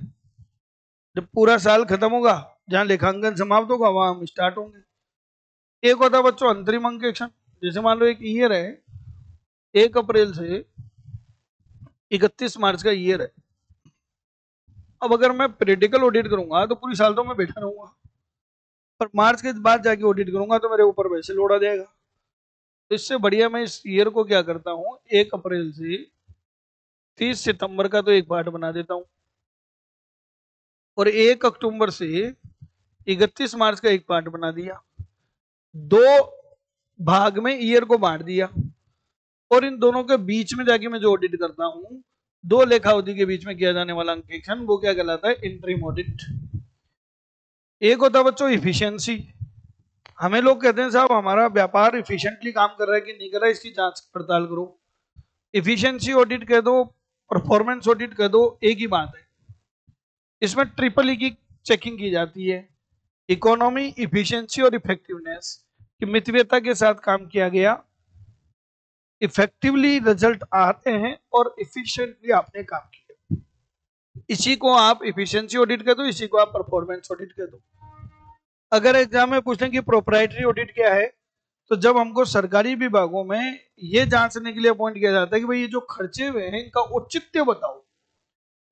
जब पूरा साल खत्म होगा, जहां लेखांकन समाप्त होगा वहां हम स्टार्ट होंगे। एक होता है बच्चों अंतरिम अंकेक्षण, जैसे मान लो एक ईयर है, 1 अप्रैल से 31 मार्च का ईयर है। अब अगर मैं पीरियडिकल ऑडिट करूंगा तो पूरी साल तो मैं बैठा रहूंगा, पर मार्च के बाद जाके ऑडिट करूंगा तो मेरे ऊपर वैसे लोड आ जाएगा। तो इससे बढ़िया मैं इस ईयर को क्या करता हूँ, 1 अप्रैल से 30 सितंबर का तो एक पार्ट बना देता हूँ, और 1 अक्टूबर से 31 मार्च का एक पार्ट बना दिया। 2 भाग में ईयर को बांट दिया, और इन दोनों के बीच में जाके मैं जो ऑडिट करता हूँ, 2 लेखा अवधि के बीच में किया जाने वाला अंकेक्षण, वो क्या कहलाता है? Interim audit. एक होता है बच्चों इफिशियंसी। हमें लोग कहते हैं साहब हमारा व्यापार इफिशिएंटली काम कर रहा है कि नहीं कर रहा है, इसकी जांच पड़ताल करो। इफिशियंसी ऑडिट कह दो, परफॉर्मेंस ऑडिट कह दो, एक ही बात है। इसमें ट्रिपल ई की चेकिंग की जाती है। इकोनॉमी, इफिशिएंसी और इफेक्टिवनेस की मितव्ययता के साथ काम किया गया, इफेक्टिवली रिजल्ट आते हैं और इफिशिएंटली आपने काम किया। इसी को आप इफिशिएंसी ऑडिट कह दो, इसी को आप परफॉर्मेंस ऑडिट कह दो। अगर एग्जाम में पूछें कि प्रोप्राइटरी ऑडिट क्या है, तो जब हमको सरकारी विभागों में ये जांचने के लिए अपॉइंट किया जाता है कि भाई ये जो खर्चे हुए हैं इनका औचित्य बताओ,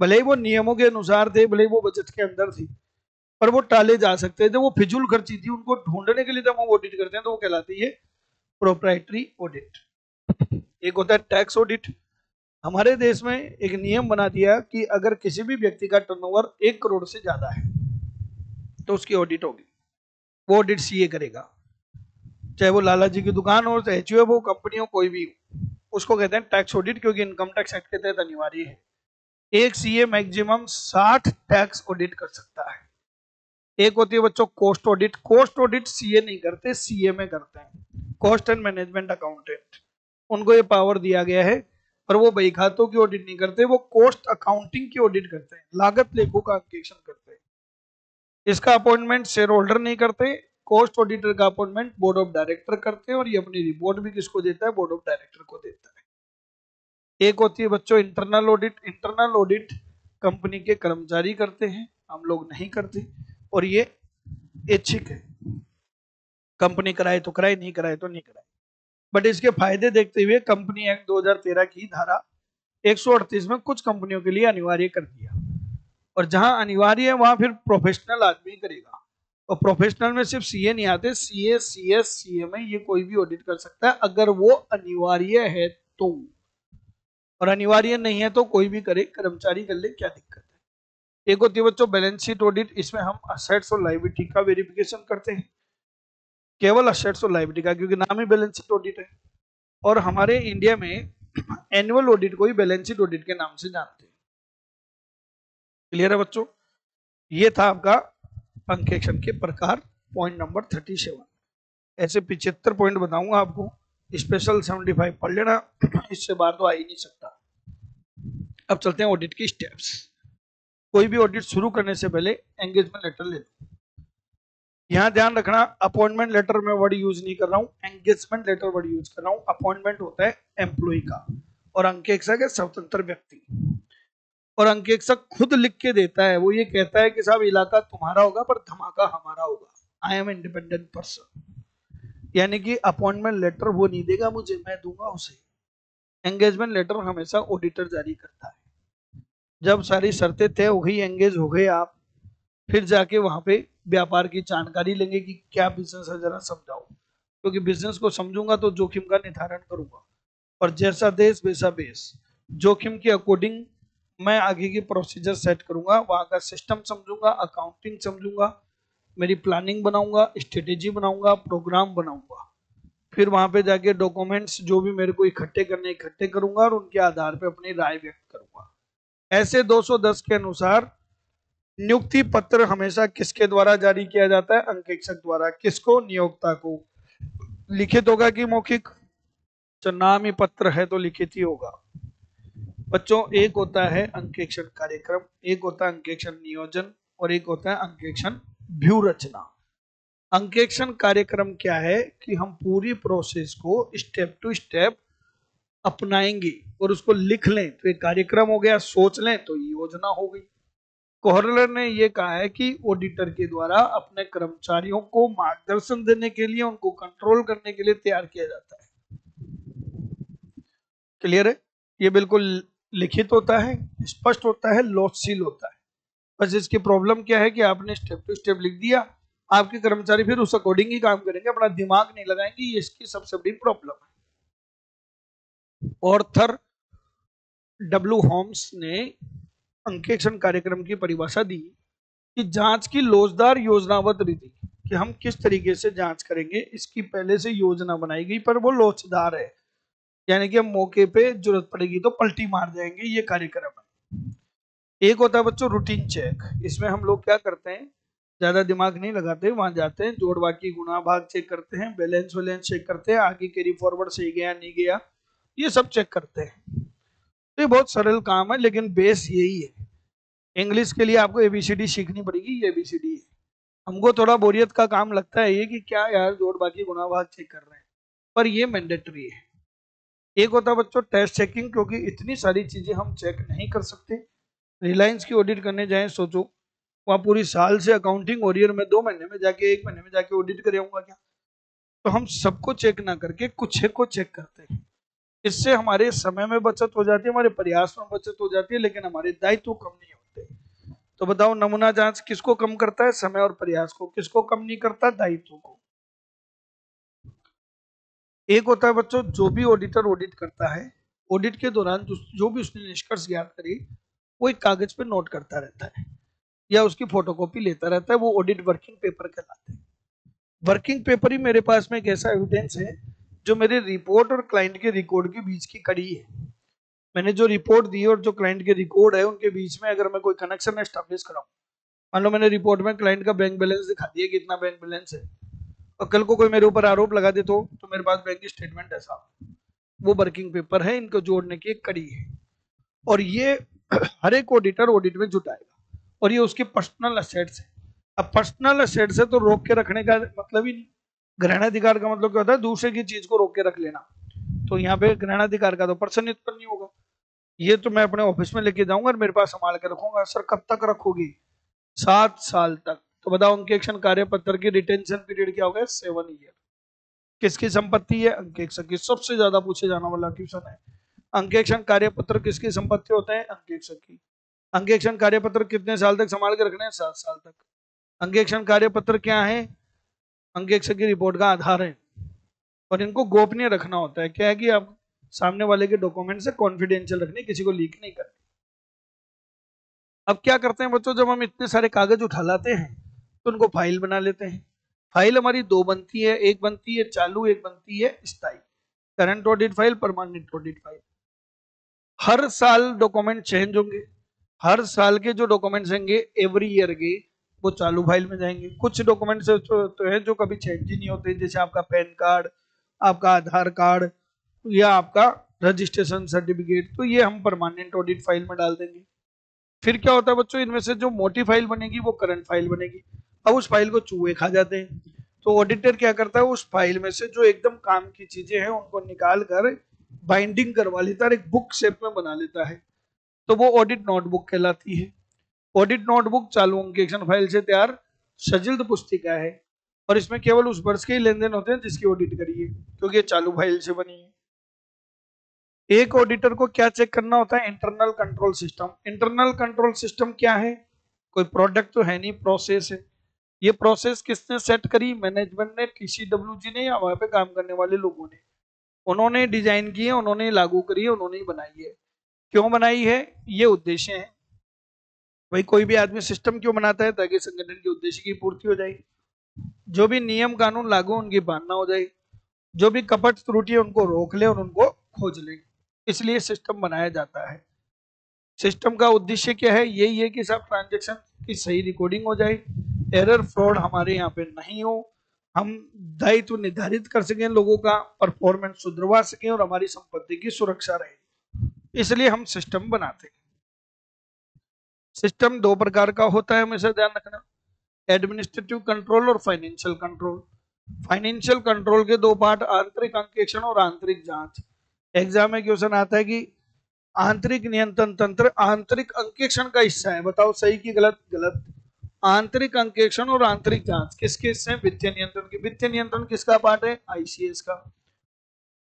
भले ही वो नियमों के अनुसार थे, भले ही वो बजट के अंदर थी, पर वो टाले जा सकते हैं। जब वो फिजूल खर्ची थी उनको ढूंढने के लिए जब हम ऑडिट करते हैं तो वो कहलाती है प्रोप्राइटरी ऑडिट। एक होता है टैक्स ऑडिट। हमारे देश में एक नियम बना दिया कि अगर किसी भी व्यक्ति का टर्नओवर 1 करोड़ से ज्यादा है तो उसकी ऑडिट होगी। वो ऑडिट सीए करेगा, चाहे वो लाला जी की दुकान हो, चाहे एचयूएफ हो, कंपनी हो, कोई भी हो, उसको कहते हैं टैक्स ऑडिट, क्योंकि इनकम टैक्स एक्ट के तहत अनिवार्य है। एक सीए मैक्सिमम 60 टैक्स ऑडिट कर सकता है। एक होती है बच्चों cost audit. Cost audit CA नहीं करते, सीए में करते हैं, कॉस्ट एंड मैनेजमेंट अकाउंटेंट, उनको ये पावर दिया गया है। पर वो बही खातों की ऑडिट नहीं करते, वो कॉस्ट अकाउंटिंग की ऑडिट करते हैं, लागत लेखों का अंकेक्षण करते हैं। इसका अपॉइंटमेंट शेयर होल्डर नहीं करते, कॉस्ट ऑडिटर का अपॉइंटमेंट बोर्ड ऑफ डायरेक्टर करते हैं, और ये अपनी रिपोर्ट भी किसको देता है? बोर्ड ऑफ डायरेक्टर को देता है। एक होती है बच्चों internal audit. Internal audit company के कर्मचारी करते हैं, हम लोग नहीं करते, और ये ऐच्छिक है, कंपनी कराए तो कराए, नहीं कराए तो नहीं कराए। बट इसके फायदे देखते हुए कंपनी एक्ट 2013 की धारा 138 में कुछ कंपनियों के लिए अनिवार्य कर दिया, और जहां अनिवार्य है वहां फिर प्रोफेशनल आदमी करेगा। और प्रोफेशनल में सिर्फ सीए नहीं आते, सीए, सीएस, सीएमए, ये कोई भी ऑडिट कर सकता है अगर वो अनिवार्य है तो। और अनिवार्य नहीं है तो कोई भी करे, कर्मचारी कर ले, क्या दिक्कत है। एक होती है बच्चों बैलेंस शीट ऑडिट। इसमें हम असेट्स और लायबिलिटी का वेरिफिकेशन करते हैं, केवल असेट्स और लायबिलिटी का, क्योंकि नाम ही बैलेंस शीट ऑडिट है। और हमारे इंडिया में एनुअल ऑडिट को ही बैलेंस शीट ऑडिट के नाम से जानते हैं। क्लियर है बच्चों? ये था आपका अंकेक्षण के प्रकार, पॉइंट नंबर 37। ऐसे 75 पॉइंट बताऊंगा आपको, स्पेशल 75 पढ़ लेना, इससे बाहर तो आ ही नहीं सकता। अब चलते हैं ऑडिट की स्टेप्स। कोई भी ऑडिट शुरू करने से पहले एंगेजमेंट लेटर ले लो। यहां ध्यान रखना, अपॉइंटमेंट लेटर में वर्ड यूज नहीं कर रहा हूं, एंगेजमेंट लेटर वर्ड यूज कर रहा हूं। अपॉइंटमेंट होता है एम्प्लॉय का, और अंकेक्षक है स्वतंत्र व्यक्ति। और अंकेक्षक खुद लिख के देता है, वो ये कहता है कि साहब इलाका तुम्हारा होगा पर धमाका हमारा होगा। I am independent person. यानी कि अपॉइंटमेंट लेटर वो नहीं देगा मुझे, मैं दूंगा उसे। एंगेजमेंट लेटर हमेशा ऑडिटर जारी करता है। जब सारी शर्तें तय हो गई, एंगेज हो गए आप, फिर जाके वहां पे व्यापार की जानकारी लेंगे कि क्या बिजनेस है, जरा समझाओ, क्योंकि बिजनेस को समझूंगा तो जोखिम का निर्धारण करूंगा, और जैसा देश वैसा बेस, जोखिम के अकॉर्डिंग मैं आगे की प्रोसीजर सेट करूंगा, वहां का सिस्टम समझूंगा, अकाउंटिंग समझूंगा, मेरी प्लानिंग बनाऊंगा, स्ट्रेटेजी बनाऊंगा, प्रोग्राम बनाऊंगा। फिर वहां पे जाके डॉक्यूमेंट्स जो भी मेरे को इकट्ठे करने इकट्ठे करूंगा, और उनके आधार पे अपनी राय व्यक्त करूंगा। ऐसे 210 के अनुसार नियुक्ति पत्र हमेशा किसके द्वारा जारी किया जाता है? अंकेक्षक द्वारा। किसको? नियोक्ता को। लिखित होगा कि मौखिक? नाम ही पत्र है तो लिखित ही होगा। बच्चों, एक होता है अंकेक्षण कार्यक्रम, एक होता है अंकेक्षण नियोजन, और एक होता है अंकेक्षण व्यू रचना। अंकेक्षण कार्यक्रम क्या है कि हम पूरी प्रोसेस को स्टेप टू स्टेप अपनाएंगे और उसको लिख लें तो एक कार्यक्रम हो गया, सोच लें तो योजना हो गई। कोहलर ने यह कहा है कि ऑडिटर के द्वारा अपने कर्मचारियों को मार्गदर्शन देने के लिए, उनको कंट्रोल करने के लिए तैयार किया जाता है। क्लियर है? ये बिल्कुल लिखित होता है, स्पष्ट होता है, लोचशील होता है। बस इसकी प्रॉब्लम क्या है कि आपने स्टेप टू स्टेप लिख दिया, आपके कर्मचारी फिर उस अकॉर्डिंग ही काम करेंगे, अपना दिमाग नहीं लगाएंगे। ये इसकी सबसे बड़ी प्रॉब्लम है। ऑर्थर डब्ल्यू होम्स ने अंकेक्षण कार्यक्रम की परिभाषा दी कि जांच की लोचदार योजनाबद्ध रीति, कि हम किस तरीके से जांच करेंगे, इसकी पहले से योजना बनाई गई, पर वो लोचदार है, यानी कि हम मौके पे जरूरत पड़ेगी तो पलटी मार जाएंगे, ये कार्यक्रम है। एक होता है बच्चों रूटीन चेक। इसमें हम लोग क्या करते हैं, ज्यादा दिमाग नहीं लगाते, वहां जाते हैं, जोड़ बाकी गुणा भाग चेक करते हैं, बैलेंस वैलेंस चेक करते हैं, आगे कैरी फॉरवर्ड सही गया नहीं गया, ये सब चेक करते हैं। तो ये बहुत सरल काम है, लेकिन बेस यही है। इंग्लिश के लिए आपको एबीसीडी सीखनी पड़ेगी, ये एबीसीडी है। हमको थोड़ा बोरियत का काम लगता है ये कि क्या यार जोड़ बाकी गुणा भाग चेक कर रहे हैं, पर ये मैंडेटरी है। एक होता है बच्चों टेस्ट चेकिंग, क्योंकि इतनी सारी चीजें हम चेक नहीं कर सकते। रिलायंस की ऑडिट करने जाए सोचो, वहां पूरी साल से अकाउंटिंग हो रही है और मैं 2 महीने में जाके 1 महीने में जाके ऑडिट कर आऊंगा क्या? तो हम सबको चेक ना करके कुछ को चेक करते हैं। इससे हमारे समय में बचत हो जाती है, हमारे प्रयास में बचत हो जाती है, लेकिन हमारे दायित्व कम नहीं होते। तो बताओ नमूना जांच किसको कम करता है? समय और प्रयास को। किसको कम नहीं करता? दायित्व को। एक होता है बच्चों जो भी ऑडिटर ऑडिट करता है, ऑडिट के दौरान जो भी उसने निष्कर्ष ज्ञात करे वो एक कागज पे नोट करता रहता है या उसकी फोटोकॉपी लेता रहता है। वो ऑडिट वर्किंग पेपर कहलाते हैं। वर्किंग पेपर ही मेरे पास में एक ऐसा एविडेंस है जो मेरे रिपोर्ट और क्लाइंट के रिकॉर्ड के बीच की कड़ी है। मैंने जो रिपोर्ट दी और जो क्लाइंट के रिकॉर्ड है उनके बीच में अगर मैं कोई कनेक्शन एस्टैब्लिश कराऊं, मान लो मैंने रिपोर्ट में क्लाइंट का बैंक बैलेंस दिखा दिया कि इतना बैंक बैलेंस है, और कल को कोई मेरे ऊपर आरोप लगा दे तो मेरे पास बैंक स्टेटमेंट है साहब, वो वर्किंग पेपर है, इनको जोड़ने की एक कड़ी है। और ये हर एक ऑडिटर ऑडिट में जुटाएगा, और ये उसके पर्सनल असेट्स है। अब पर्सनल असेट्स है तो रोक के रखने का मतलब ही नहीं। ग्रहणाधिकार का मतलब क्या होता है? दूसरे की चीज को रोक के रख लेना। तो यहाँ पे ग्रहणाधिकार का तो पर्सन उत्पन्न नहीं होगा। ये तो मैं अपने ऑफिस में लेके जाऊंगा और मेरे पास संभाल के रखूंगा। सर कब तक रखोगी? 7 साल तक। तो बताओ अंकेक्षण कार्य पत्र की रिटेंशन पीरियड क्या होगा? 7 ईयर। किसकी संपत्ति है? अंकेक्षक की। सबसे ज्यादा पूछे जाने वाला क्वेश्चन है, अंकेक्षण कार्य पत्र किसकी संपत्ति होते हैं? अंकेक्षक की। अंकेक्षण कार्य पत्र कितने साल तक संभाल के रखने हैं? 7 साल तक। अंकेक्षण कार्य पत्र क्या है? अंकेक्षक की रिपोर्ट का आधार है, और इनको गोपनीय रखना होता है। क्या है कि आप सामने वाले के डॉक्यूमेंट से कॉन्फिडेंशियल रखने, किसी को लीक नहीं करने। अब क्या करते हैं बच्चों, जब हम इतने सारे कागज उठा लाते हैं तो उनको फाइल बना लेते हैं। फाइल हमारी दो बनती है, एक बनती है चालू, एक बनती है स्थायी। Current audit file, permanent audit file. हर साल डॉक्यूमेंट चेंज होंगे। हर साल के जो डॉक्यूमेंट्स होंगे एवरी ईयर के, वो चालू फाइल में जाएंगे। कुछ डॉक्यूमेंट्स तो है जो कभी चेंज ही नहीं होते, जैसे आपका पैन कार्ड, आपका आधार कार्ड, या आपका रजिस्ट्रेशन सर्टिफिकेट, तो ये हम परमानेंट ऑडिट फाइल में डाल देंगे। फिर क्या होता है बच्चों, इनमें से जो मोटी फाइल बनेगी वो करंट फाइल बनेगी। अब उस फाइल को चूहे खा जाते हैं, तो ऑडिटर क्या करता है, उस फाइल में से जो एकदम काम की चीजें हैं उनको निकाल कर बाइंडिंग करवा लेता है, एक बुक शेप में बना लेता है। तो वो ऑडिट नोटबुक कहलाती है। ऑडिट नोटबुक चालू अंकेक्षण फाइल से तैयार सजिल्द पुस्तिका है, और इसमें केवल उस वर्ष के ही लेन देन होते हैं जिसकी ऑडिट करी है, क्योंकि ये चालू फाइल से बनी है। एक ऑडिटर को क्या चेक करना होता है? Internal control system. Internal control system क्या है? कोई प्रोडक्ट तो है नहीं, प्रोसेस है। ये प्रोसेस किसने सेट करी? मैनेजमेंट ने, TCWG ने, या वहां पे काम करने वाले लोगों ने। उन्होंने डिजाइन की है, उन्होंने लागू करी है, उन्होंने ही बनाई है। क्यों बनाई है? ये उद्देश्य है। भाई कोई भी आदमी सिस्टम क्यों बनाता है? ताकि संगठन के उद्देश्य की पूर्ति हो जाए, जो भी नियम कानून लागू उनकी पालना हो जाए, जो भी कपट त्रुटि है उनको रोक ले और उनको खोज ले, इसलिए सिस्टम बनाया जाता है। सिस्टम का उद्देश्य क्या है? यही है कि सब ट्रांजेक्शन की सही रिकॉर्डिंग हो जाए, एरर फ्रॉड हमारे यहाँ पे नहीं हो, हम दायित्व निर्धारित कर सकें, लोगों का परफॉर्मेंस सुधरवा सकें, और हमारी संपत्ति की सुरक्षा रहे, इसलिए हम सिस्टम बनाते हैं। सिस्टम दो प्रकार का होता है, हमेशा ध्यान रखना, एडमिनिस्ट्रेटिव कंट्रोल और फाइनेंशियल कंट्रोल। फाइनेंशियल कंट्रोल के दो पार्ट, आंतरिक अंकेक्षण और आंतरिक जांच। एग्जाम में क्वेश्चन आता है कि आंतरिक नियंत्रण तंत्र आंतरिक अंकेक्षण का हिस्सा है, बताओ सही की गलत? गलत। आंतरिक अंकेक्षण और आंतरिक जांच किसके हिस्से हैं? वित्तीय नियंत्रण के। वित्तीय नियंत्रण किसका पार्ट है? ICS का।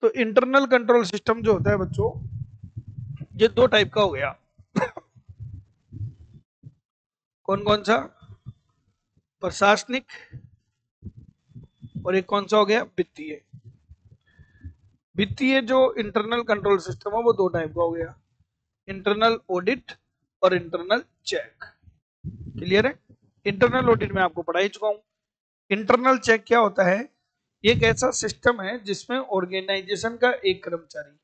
तो इंटरनल कंट्रोल सिस्टम जो होता है बच्चों, ये दो टाइप का हो गया। कौन कौन सा? प्रशासनिक, और एक कौन सा हो गया? वित्तीय। वित्तीय जो इंटरनल कंट्रोल सिस्टम है वो दो टाइप का हो गया, इंटरनल ऑडिट और इंटरनल चेक। क्लियर है? इंटरनल ऑडिट में आपको पढ़ा ही चुका हूं। इंटरनल चेक क्या होता है? एक ऐसा सिस्टम है जिसमें ऑर्गेनाइजेशन का एक कर्मचारी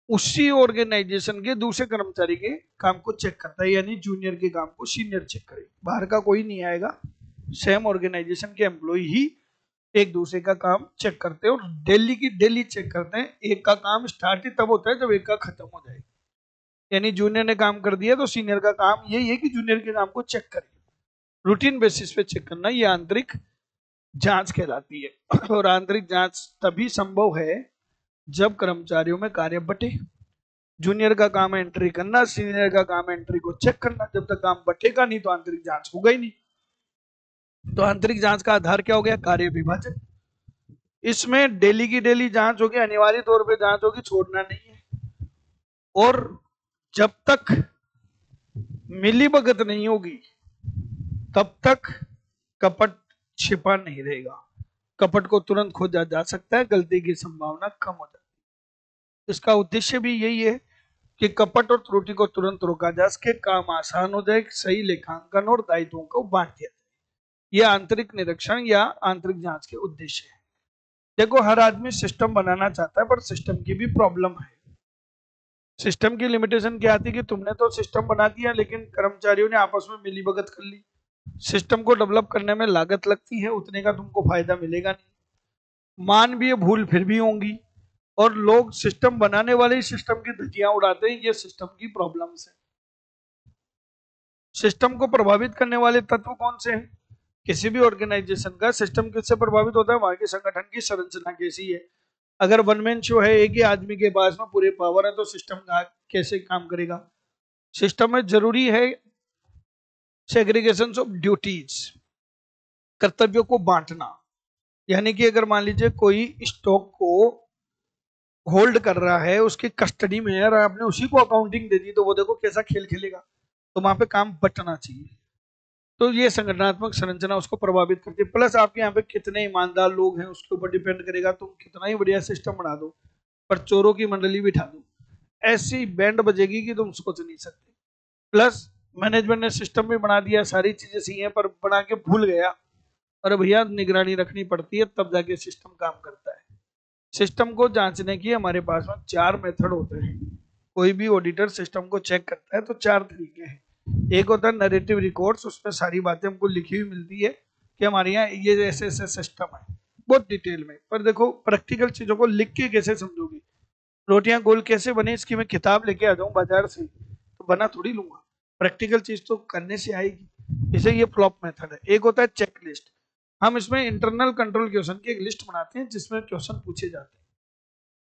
उसी ऑर्गेनाइजेशन के दूसरे कर्मचारी के काम को चेक करता है, यानी जूनियर के काम को सीनियर चेक करे। बाहर का कोई नहीं आएगा, सेम ऑर्गेनाइजेशन के एम्प्लॉय ही एक दूसरे का काम चेक करते हैं, और डेली की डेली चेक करते हैं। एक का काम स्टार्ट ही तब होता है जब एक का खत्म हो जाए, यानी जूनियर ने काम कर दिया तो सीनियर का काम यही है कि जूनियर के काम को चेक करे। रूटीन बेसिस पे चेक करना, ये आंतरिक जांच कहलाती है। और आंतरिक जांच तभी संभव है जब कर्मचारियों में कार्य बटे। जूनियर का काम है एंट्री करना, सीनियर का काम है एंट्री को चेक करना। जब तक काम बटेगा नहीं तो आंतरिक जांच होगा ही नहीं। तो आंतरिक जांच का आधार क्या हो गया? कार्य विभाजन। इसमें डेली की डेली जांच होगी, अनिवार्य तौर पे जांच होगी, छोड़ना नहीं है। और जब तक मिलीभगत नहीं होगी तब तक कपट छिपा नहीं रहेगा। कपट को तुरंत खोजा जा सकता है, गलती की संभावना कम हो जाती है। इसका उद्देश्य भी यही है कि कपट और त्रुटि को तुरंत रोका जा सके, काम आसान हो जाए, सही लेखांकन और दायित्वों को बांट दिया जाए। यह आंतरिक निरीक्षण या आंतरिक जांच के उद्देश्य है। देखो, हर आदमी सिस्टम बनाना चाहता है, पर सिस्टम की भी प्रॉब्लम है। सिस्टम की लिमिटेशन क्या आती है कि तुमने तो सिस्टम बना दिया लेकिन कर्मचारियों ने आपस में मिलीभगत कर ली। सिस्टम को डेवलप करने में लागत लगती है, उतने का तुमको फायदा मिलेगा नहीं। मानवीय भूल फिर भी होंगी, और लोग सिस्टम बनाने वाले ही सिस्टम की धज्जियां उड़ाते हैं। ये सिस्टम की प्रॉब्लम्स है। सिस्टम को प्रभावित करने वाले तत्व कौन से हैं? किसी भी ऑर्गेनाइजेशन का सिस्टम किससे प्रभावित होता है? वहां के संगठन की संरचना कैसी है। अगर वन मैन शो है, एक ही आदमी के पास में पूरे पावर है, तो सिस्टम कैसे काम करेगा? सिस्टम में जरूरी है सेग्रीगेशन ऑफ ड्यूटीज, कर्तव्यों को बांटना। यानी कि अगर मान लीजिए कोई स्टॉक को होल्ड कर रहा है, उसकी कस्टडी में है, और आपने उसी को अकाउंटिंग दे दी, तो वो देखो कैसा खेल खेलेगा। तो वहां पे काम बंटना चाहिए। तो ये संगठनात्मक संरचना उसको प्रभावित करती है। प्लस आपके यहाँ पे कितने ईमानदार लोग हैं उसके ऊपर डिपेंड करेगा। तुम कितना ही बढ़िया सिस्टम बना दो, पर चोरों की मंडली बिठा दो, ऐसी बैंड बजेगी कि तुम सोच नहीं सकते। प्लस मैनेजमेंट ने सिस्टम भी बना दिया, सारी चीजें सही है, पर बना के भूल गया। और भैया निगरानी रखनी पड़ती है, तब जाके सिस्टम काम करता है। सिस्टम को जांचने की हमारे पास में 4 मेथड होते हैं। कोई भी ऑडिटर सिस्टम को चेक करता है तो 4 तरीके हैं। एक होता है नरेटिव रिकॉर्ड्स, उसमें सारी बातें हमको लिखी हुई मिलती है कि हमारे यहाँ ये ऐसे ऐसे सिस्टम है, बहुत डिटेल में। पर देखो, प्रैक्टिकल चीजों को लिख के कैसे समझोगे? रोटियां गोल कैसे बने, इसकी मैं किताब लेके आ जाऊं बाजार से तो बना थोड़ी लूंगा। प्रैक्टिकल चीज तो करने से आएगी। इसे ये फ्लॉप मेथड है। एक होता है चेक लिस्ट। हम इसमें इंटरनल कंट्रोल क्वेश्चन की एक लिस्ट बनाते हैं जिसमें क्वेश्चन पूछे जाते हैं।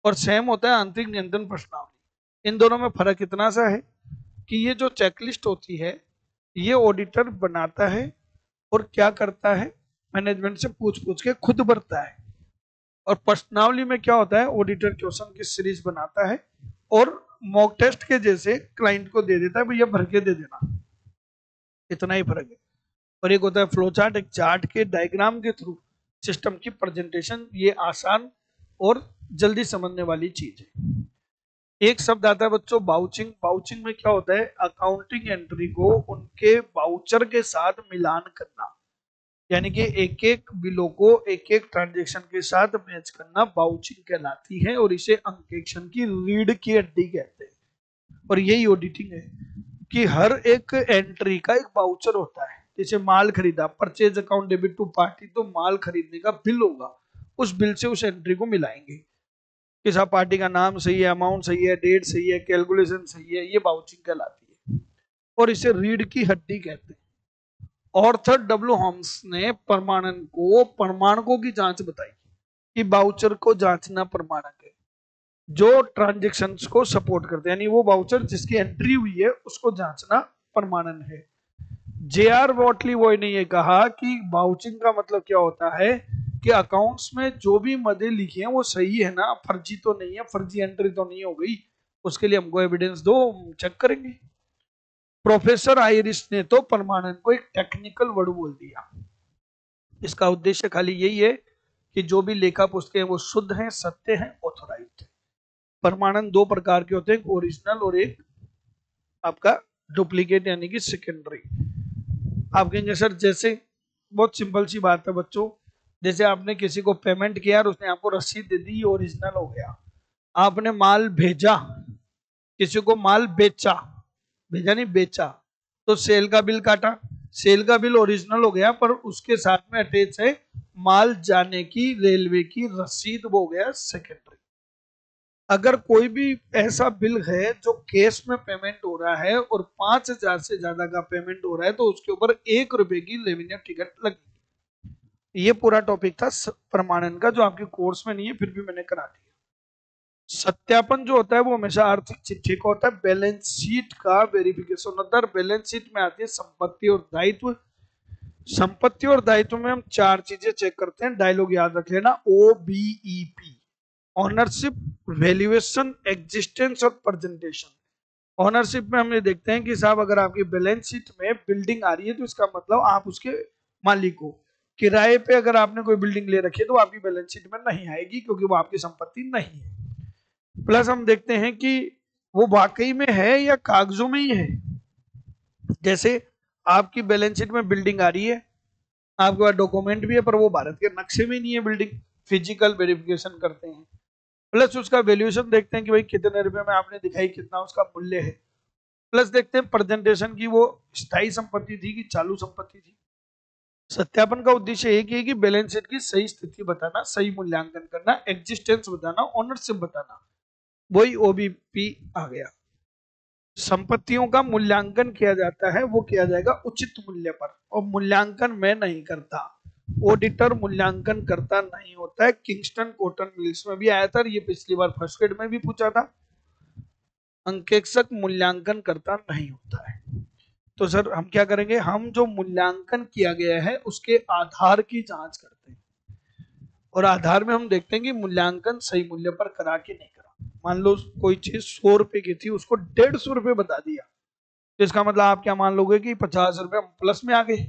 और सेम होता है आंतरिक नियंत्रण प्रश्नावली। इन दोनों में फर्क इतना सा है कि ये जो चेकलिस्ट होती है ये ऑडिटर बनाता है, और क्या करता है, मैनेजमेंट से पूछ पूछ के खुद भरता है। और प्रश्नावली में क्या होता है, ऑडिटर क्वेश्चन की सीरीज बनाता है और मॉक टेस्ट के जैसे क्लाइंट को दे देता है, भैया भर के दे देना। इतना ही फर्क है। और एक होता है फ्लो चार्ट, एक चार्ट के डायग्राम के थ्रू सिस्टम की प्रेजेंटेशन। ये आसान और जल्दी समझने वाली चीज है। एक शब्द आता है बच्चों, बाउचिंग। बाउचिंग में क्या होता है, अकाउंटिंग एंट्री को उनके बाउचर के साथ मिलान करना। यानी कि एक एक बिलों को एक एक ट्रांजेक्शन के साथ मैच करना बाउचिंग कहलाती है। और इसे अंकेक्षण की रीढ़ की हड्डी कहते हैं। और यही ऑडिटिंग है कि हर एक एंट्री का एक बाउचर होता है। जैसे माल खरीदा, purchase account debit to party, तो माल खरीदने का बिल होगा, उस बिल से उस एंट्री को मिलाएंगे। किस पार्टी का नाम सही है, अमाउंट सही है, डेट सही है, कैलकुलेशन सही है, ये बाउचिंग कहलाती है। और इसे रीढ़ की हड्डी कहते हैं। ऑर्थर डब्ल्यू होम्स ने प्रमाणकों की जांच बताई कि बाउचर को जांचना प्रमाणक है जो ट्रांजेक्शन्स को सपोर्ट करते हैं। यानी वो बाउचर जिसकी एंट्री हुई है उसको जांचना प्रमाणन है। जे.आर. वॉटली बॉय ने यह कहा कि बाउचिंग का मतलब क्या होता है कि अकाउंट्स में जो भी मदे लिखी हैं वो सही है ना, फर्जी तो नहीं है, फर्जी एंट्री तो नहीं हो गई, उसके लिए हमको एविडेंस दो, चेक करेंगे। प्रोफेसर आयरिस ने तो प्रमाणन को एक टेक्निकल वर्ड बोल दिया। इसका उद्देश्य खाली यही है कि जो भी लेखा पुस्तकें हैं वो शुद्ध हैं, सत्य हैं, ऑथोराइज्ड है। प्रमाणन 2 प्रकार के होते हैं, एक ओरिजिनल और एक आपका डुप्लीकेट यानी कि सेकेंडरी। आप कहेंगे सर जैसे, बहुत सिंपल सी बात है बच्चों, जैसे आपने किसी को पेमेंट किया और उसने आपको रसीद दे दी, ओरिजिनल हो गया। आपने माल भेजा, किसी को माल बेचा, भेजा नहीं बेचा, तो सेल का बिल काटा, सेल का बिल ओरिजिनल हो गया, पर उसके साथ में अटैच है माल जाने की रेलवे की रसीद, वो हो गया सेकेंडरी। अगर कोई भी ऐसा बिल है जो कैश में पेमेंट हो रहा है और 5,000 से ज्यादा का पेमेंट हो रहा है तो उसके ऊपर 1 रुपए की लेमिनेट टिकट लगेगी। ये पूरा टॉपिक था प्रमाणन का, जो आपके कोर्स में नहीं है फिर भी मैंने करा दिया। सत्यापन जो होता है वो हमेशा आर्थिक चिट्ठी का होता है। बैलेंस शीट का वेरिफिकेशन होता है। बैलेंस शीट में आती है संपत्ति और दायित्व। संपत्ति और दायित्व में हम 4 चीजें चेक करते हैं, डायलॉग याद रख लेना। OBEP, ऑनरशिप, वैल्यूएशन, एग्जिस्टेंस और प्रेजेंटेशन। ऑनरशिप में हम ये देखते हैं कि साहब अगर आपकी बैलेंस शीट में बिल्डिंग आ रही है तो इसका मतलब आप उसके मालिक हो। किराए पे अगर आपने कोई बिल्डिंग ले रखी है तो आपकी बैलेंस शीट में नहीं आएगी क्योंकि वो आपकी संपत्ति नहीं है। प्लस हम देखते हैं कि वो वाकई में है या कागजों में ही है। जैसे आपकी बैलेंस शीट में बिल्डिंग आ रही है, आपके पास डॉक्यूमेंट भी है पर वो भारत के नक्शे में नहीं है बिल्डिंग, फिजिकल वेरिफिकेशन करते हैं। प्लस उसका वैल्यूएशन देखते हैं कि भाई कितने रुपए में आपने दिखाई, कितना उसका मूल्य है। प्लस देखते हैं प्रेजेंटेशन की वो स्थायी संपत्ति थी कि चालू संपत्ति थी। सत्यापन का उद्देश्य एक ही है कि बैलेंस शीट की सही स्थिति बताना, सही मूल्यांकन करना, एग्जिस्टेंस बताना, ओनरशिप बताना। वही OBP आ गया। संपत्तियों का मूल्यांकन किया जाता है, वो किया जाएगा उचित मूल्य पर, और मूल्यांकन मैं नहीं करता, ऑडिटर मूल्यांकन करता नहीं होता है। किंगस्टन कॉटन मिल्स में भी आया था, ये पिछली बार फर्स्ट ग्रेड में भी पूछा था। अंकेक्षक मूल्यांकन करता नहीं होता है। तो सर हम क्या करेंगे, हम जो मूल्यांकन किया गया है उसके आधार की जांच करते हैं और आधार में हम देखते हैं कि मूल्यांकन सही मूल्य पर करा कि नहीं करा। मान लो कोई चीज 100 रुपए की थी, उसको 150 रुपए बता दिया, तो इसका मतलब आप क्या मान लोगे कि 50 रुपए प्लस में आ गए।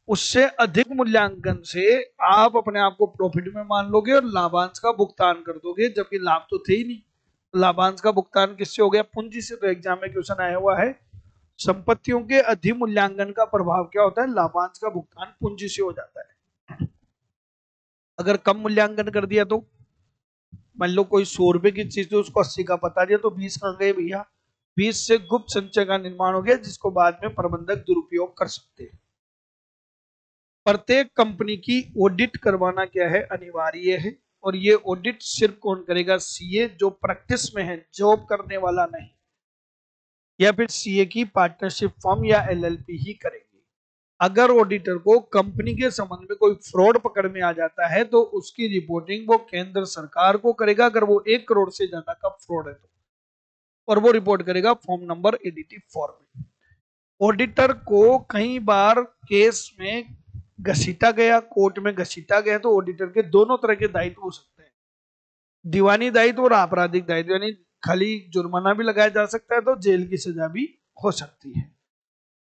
उससे अधिक मूल्यांकन से आप अपने आप को प्रॉफिट में मान लोगे और लाभांश का भुगतान कर दोगे, जबकि लाभ तो थे ही नहीं। लाभांश का भुगतान किससे हो गया, पूंजी से। तो एग्जाम में क्वेश्चन आया हुआ है, संपत्तियों के अधिमूल्यांकन का प्रभाव क्या होता है, लाभांश का भुगतान पूंजी से हो जाता है। अगर कम मूल्यांकन कर दिया तो मान लो कोई 100 रुपए की चीज तो उसको 80 का बता दिया, तो 20 कहाँ गए भैया, 20 से गुप्त संचय का निर्माण हो गया जिसको बाद में प्रबंधक दुरुपयोग कर सकते हैं। प्रत्येक कंपनी की ऑडिट करवाना क्या है, अनिवार्य है। और ये ऑडिट सिर्फ कौन करेगा, सीए, जो प्रैक्टिस में है, जॉब करने वाला नहीं, या फिर सीए की पार्टनरशिप फर्म या LLP ही करेंगे। अगर ऑडिटर को कंपनी के संबंध में कोई फ्रॉड पकड़ में आ जाता है तो उसकी रिपोर्टिंग वो केंद्र सरकार को करेगा, अगर वो 1 करोड़ से ज्यादा का फ्रॉड है तो, और वो रिपोर्ट करेगा फॉर्म नंबर ADT फॉर्म में। ऑडिटर को कई बार केस में घसीटा गया, कोर्ट में घसीटा गया, तो ऑडिटर के दोनों तरह के दायित्व हो सकते हैं, दीवानी दायित्व और आपराधिक दायित्व, यानी खाली जुर्माना भी लगाया जा सकता है तो जेल की सजा भी हो सकती है।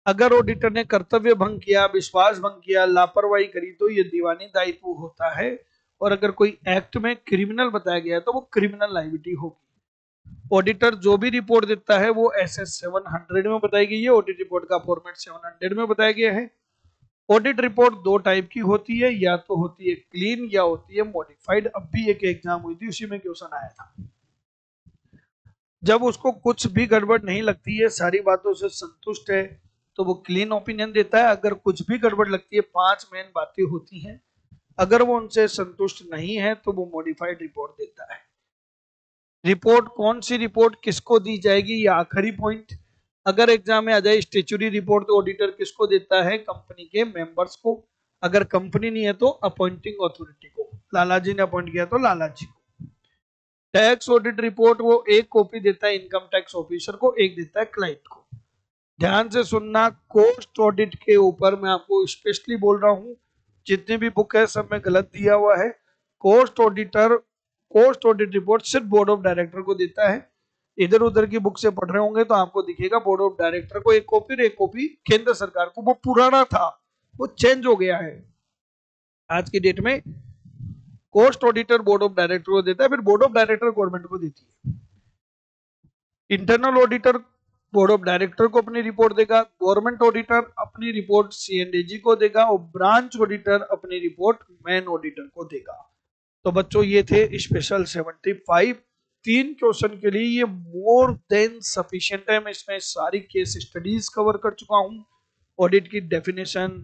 अगर ऑडिटर ने कर्तव्य भंग किया, विश्वास भंग किया, लापरवाही करी तो ये दीवानी दायित्व होता है। और अगर कोई एक्ट में क्रिमिनल बताया गया है तो वो क्रिमिनल लायबिलिटी होगी। ऑडिटर जो भी रिपोर्ट देता है वो SS 700 में बताई गई है। ऑडिट रिपोर्ट का फॉर्मेट 700 में बताया गया है। ऑडिट रिपोर्ट 2 टाइप की होती है, या तो होती है क्लीन या होती है मॉडिफाइड। अब भी एक एग्जाम हुई थी, उसी में क्वेश्चन आया था। जब उसको कुछ भी गड़बड़ नहीं लगती है, सारी बातों से संतुष्ट है, तो वो क्लीन ओपिनियन देता है। अगर कुछ भी गड़बड़ लगती है, 5 मेन बातें होती हैं, अगर वो उनसे संतुष्ट नहीं है तो वो मॉडिफाइड रिपोर्ट देता है। रिपोर्ट, कौन सी रिपोर्ट किसको दी जाएगी, ये आखिरी पॉइंट। अगर एग्जाम में आ जाए स्टेचुरी रिपोर्ट तो ऑडिटर किसको देता है, कंपनी के मेंबर्स को। अगर कंपनी नहीं है तो अपॉइंटिंग अथॉरिटी को, लाला जी ने अपॉइंट किया तो लाला जी को। टैक्स ऑडिट रिपोर्ट वो एक कॉपी देता है इनकम टैक्स ऑफिसर को, एक देता है क्लाइंट को। ध्यान से सुनना, कोस्ट ऑडिट के ऊपर मैं आपको स्पेशली बोल रहा हूं, जितनी भी बुक है सब में गलत दिया हुआ है। कोस्ट ऑडिट रिपोर्ट सिर्फ बोर्ड ऑफ डायरेक्टर को देता है। इधर उधर की बुक से पढ़ रहे होंगे तो आपको दिखेगा बोर्ड ऑफ डायरेक्टर को एक कॉपी, एक कॉपी केंद्र सरकार को। वो पुराना था, वो चेंज हो गया है। आज की डेट में cost auditor board of director को देता है, फिर बोर्ड ऑफ डायरेक्टर गवर्नमेंट को देती है। Internal auditor board of director को अपनी रिपोर्ट देगा, गवर्नमेंट ऑडिटर अपनी रिपोर्ट CNDG को देगा, और ब्रांच ऑडिटर अपनी रिपोर्ट मैन ऑडिटर को देगा। तो बच्चों ये थे स्पेशल 75। 3 क्वेश्चन के लिए ये मोर देन सफिशिएंट है। मैं इसमें सारी केस स्टडीज कवर कर चुका हूं, ऑडिट की डेफिनेशन,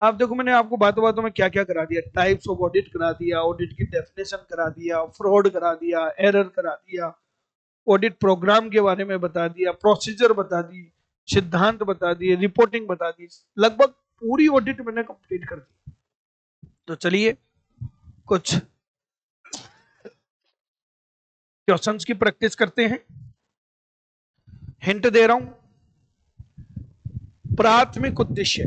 आप देखो मैंने आपको बातों बातों में क्या क्या करा दिया, टाइप्स ऑफ ऑडिट करा दिया, ऑडिट की डेफिनेशन करा दिया, फ्रॉड करा दिया, एरर करा दिया, ऑडिट प्रोग्राम के बारे में बता दिया, प्रोसीजर बता दी, सिद्धांत बता दिए, रिपोर्टिंग बता दी, लगभग पूरी ऑडिट मैंने कंप्लीट कर दी। तो चलिए कुछ क्वेश्चंस की प्रैक्टिस करते हैं। हिंट दे रहा हूं, प्राथमिक उद्देश्य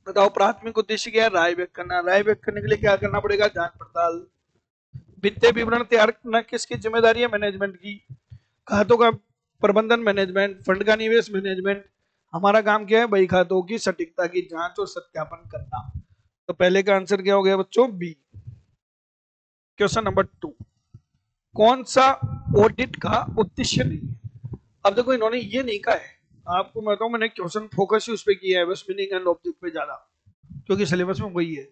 बताओ, प्राथमिक उद्देश्य क्या है? राय व्यक्त करना। राय व्यक्त करने के लिए क्या करना पड़ेगा? जांच पड़ताल। वित्तीय विवरण तैयार करना किसकी जिम्मेदारी है? मैनेजमेंट की। खातों का प्रबंधन मैनेजमेंट, फंड का निवेश मैनेजमेंट। हमारा काम क्या है? बही खातों की सटीकता की जांच और सत्यापन करना। तो पहले का आंसर क्या हो गया बच्चों? बी। क्वेश्चन नंबर 2, कौन सा ऑडिट का उद्देश्य नहीं है? अब देखो इन्होंने ये नहीं कहा है, आपको मैं बताऊं, मैंने क्वेश्चन फोकस ही उस पर किया है, बस मीनिंग एंड ऑब्जेक्ट पे ज्यादा, क्योंकि सिलेबस में वही है।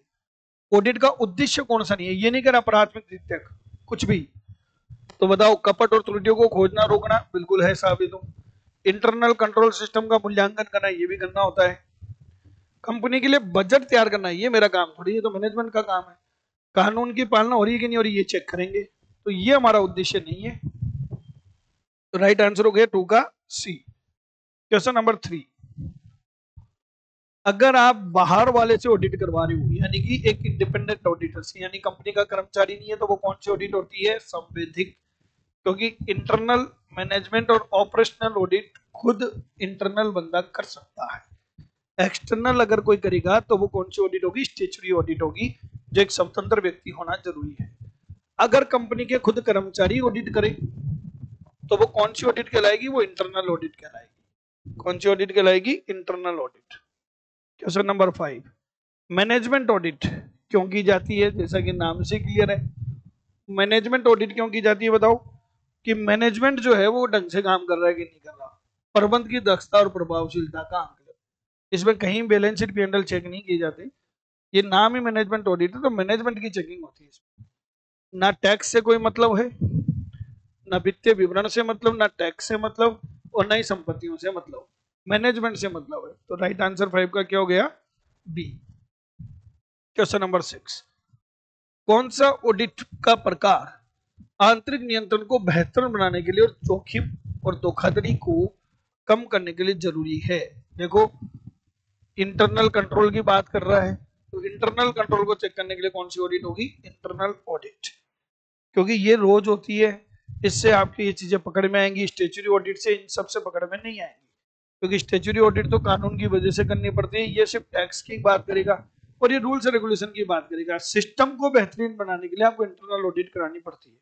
ऑडिट का उद्देश्य कौन सा नहीं है, ये नहीं कह रहा प्राथमिक द्वितीयक कुछ भी। तो बताओ, कपट और त्रुटियों को खोजना रोकना, बिल्कुल है साबित हो। इंटरनल कंट्रोल सिस्टम का मूल्यांकन करना, ये भी करना होता है। कंपनी के लिए बजट तैयार करना, ये मेरा काम थोड़ी, ये तो मैनेजमेंट का काम है। कानून की पालना हो रही है कि नहीं हो रही, ये चेक करेंगे। तो ये हमारा उद्देश्य नहीं है। तो राइट आंसर हो गया 2 का सी। क्वेश्चन नंबर 3, अगर आप बाहर वाले से ऑडिट करवा रहे हो, यानी कि एक इंडिपेंडेंट ऑडिटर से, यानी कंपनी का कर्मचारी नहीं है, तो वो कौन सी ऑडिट होती है? संवैधानिक। क्योंकि इंटरनल मैनेजमेंट और ऑपरेशनल ऑडिट खुद इंटरनल बंदा कर सकता है। एक्सटर्नल अगर कोई करेगा तो वो कौन सी ऑडिट होगी? स्टैट्यूटरी ऑडिट होगी, जो एक स्वतंत्र व्यक्ति होना जरूरी है। अगर कंपनी के खुद कर्मचारी ऑडिट करे तो वो कौन सी ऑडिट कहलाएगी? वो इंटरनल ऑडिट कहलाएगी। कौन सी ऑडिट कहलाएगी? Internal audit. Question number 5, management audit क्यों की जाती है? जैसा कि नाम से क्लियर है, मैनेजमेंट ऑडिट क्यों की जाती है? बताओ कि मैनेजमेंट जो है वो ढंग से काम कर रहा है कि नहीं कर रहा, प्रबंध की दक्षता और प्रभावशीलता का आंकलन। इसमें कहीं बैलेंस शीट P&L चेक नहीं किए जाते, ये नाम ही मैनेजमेंट ऑडिट है, तो मैनेजमेंट की चेकिंग होती है इसमें। ना टैक्स से कोई मतलब है, ना वित्तीय विवरण से मतलब, ना टैक्स से मतलब, और ना ही संपत्तियों से मतलब, मैनेजमेंट से मतलब है। तो राइट आंसर 5 का क्या हो गया? बी। क्वेश्चन नंबर 6, कौन सा ऑडिट का प्रकार आंतरिक नियंत्रण को बेहतर बनाने के लिए और जोखिम और धोखाधड़ी को कम करने के लिए जरूरी है? देखो, इंटरनल कंट्रोल की बात कर रहा है, तो इंटरनल कंट्रोल को चेक करने के लिए कौन सी ऑडिट होगी? इंटरनल ऑडिट, क्योंकि ये रोज होती है, इससे आपकी ये चीजें पकड़ में आएंगी। स्टैट्यूटरी ऑडिट से इन सबसे पकड़ में नहीं आएंगी, क्योंकि स्टैट्यूटरी ऑडिट तो कानून की वजह से करनी पड़ती है, ये सिर्फ टैक्स की बात करेगा और ये रूल्स एंड रेगुलेशन की बात करेगा। सिस्टम को बेहतरीन बनाने के लिए आपको इंटरनल ऑडिट करानी पड़ती है।